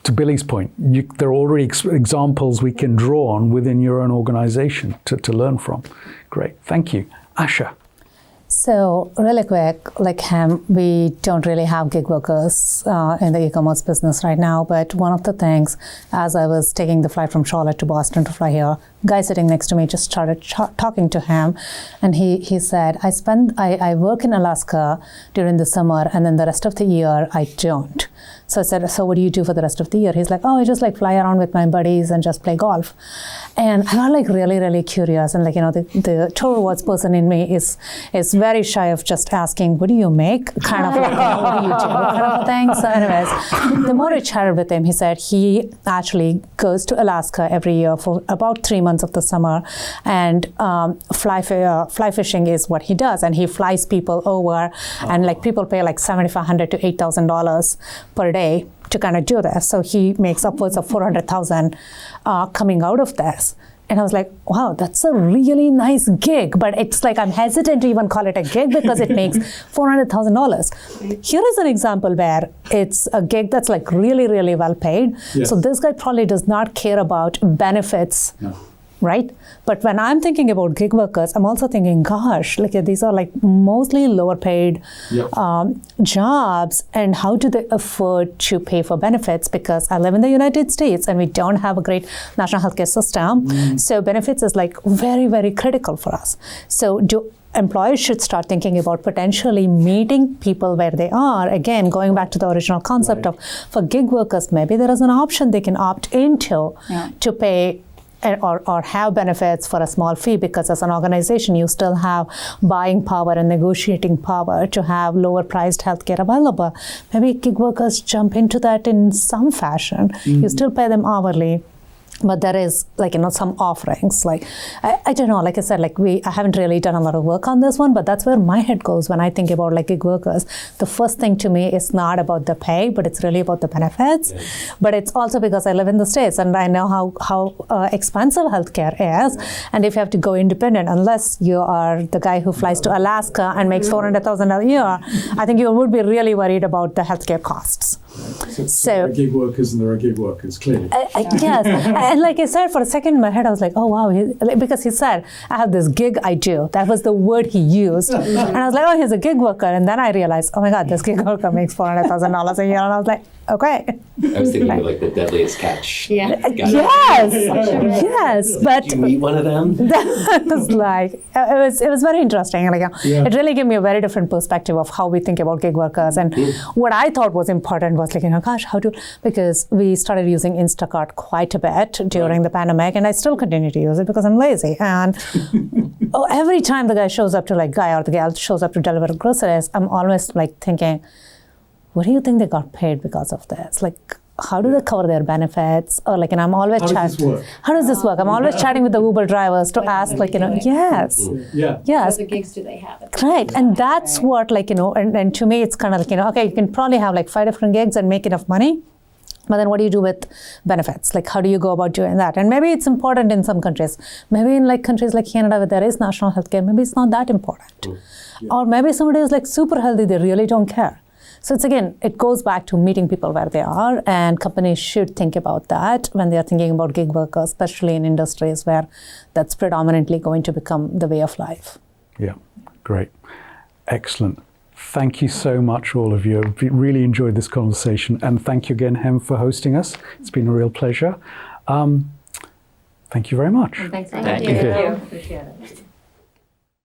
to Billy's point, there are already examples we can draw on within your own organization to learn from. Great. Thank you. Asha. So really quick, like him, we don't really have gig workers in the e-commerce business right now. But one of the things, as I was taking the flight from Charlotte to Boston to fly here, guy sitting next to me just started talking to him, and he said, I work in Alaska during the summer, and then the rest of the year I don't. So I said, so what do you do for the rest of the year? He's like, oh, I just like fly around with my buddies and just play golf. And I got like really, really curious. And like, the tour rewards person in me is very shy of just asking, what do you make? Kind of like, what do you do? Kind of a thing. So anyways, the more I chatted with him, he said he actually goes to Alaska every year for about 3 months of the summer. And fly fishing is what he does. And he flies people over and like people pay like $7,500 to $8,000 per day to kind of do this. So he makes upwards of $400,000 coming out of this. And I was like, wow, that's a really nice gig. But it's like, I'm hesitant to even call it a gig because it makes $400,000. Here is an example where it's a gig that's like really, really well paid. Yes. So this guy probably does not care about benefits. No. Right? But when I'm thinking about gig workers, I'm also thinking, gosh, like these are like mostly lower paid jobs, and how do they afford to pay for benefits? Because I live in the United States and we don't have a great national healthcare system. So benefits is like very, very critical for us. So employers should start thinking about potentially meeting people where they are. Again, going back to the original concept of for gig workers, maybe there is an option they can opt into to pay or have benefits for a small fee, because as an organization, you still have buying power and negotiating power to have lower priced healthcare available. Maybe gig workers jump into that in some fashion. You still pay them hourly, but there is like, some offerings. Like, I don't know, like I said, like I haven't really done a lot of work on this one, but that's where my head goes when I think about like gig workers. The first thing to me is not about the pay, but it's really about the benefits. Yes. But it's also because I live in the States and I know how expensive healthcare is. Yes. And if you have to go independent, unless you are the guy who flies to Alaska and makes $400,000 a year, I think you would be really worried about the healthcare costs. Right. So there are gig workers and there are gig workers, clearly. Yes. And like I said, for a second in my head, I was like, oh, wow. Because he said, I have this gig I do. That was the word he used. And I was like, oh, he's a gig worker. And then I realized, oh my God, this gig worker makes $400,000 a year. And I was like, okay. I was thinking of like the deadliest catch. Yeah. Yes. Yes. But did you meet one of them? That was like, it was very interesting. Like, it really gave me a very different perspective of how we think about gig workers. And what I thought was important was like, gosh, because we started using Instacart quite a bit during the pandemic, and I still continue to use it because I'm lazy. And every time the guy or the gal shows up to deliver groceries, I'm always like thinking, what do you think they got paid because of this? Like, how do they cover their benefits? Or like, and I'm always chatting. How does this work? I'm always chatting with the Uber drivers to ask, like, yes. Yeah. Yes. What other gigs do they have? Right. And that's what, like, and to me, it's kind of like, okay, you can probably have like 5 different gigs and make enough money. But then what do you do with benefits? Like, how do you go about doing that? And maybe it's important in some countries. Maybe in like countries like Canada where there is national health care, maybe it's not that important. Or maybe somebody is like super healthy, they really don't care. So it goes back to meeting people where they are, and companies should think about that when they're thinking about gig workers, especially in industries where that's predominantly going to become the way of life. Yeah, great. Excellent. Thank you so much, all of you. I've really enjoyed this conversation, and thank you again, Hem, for hosting us. It's been a real pleasure. Thank you very much. Thanks. Thank you. Appreciate it.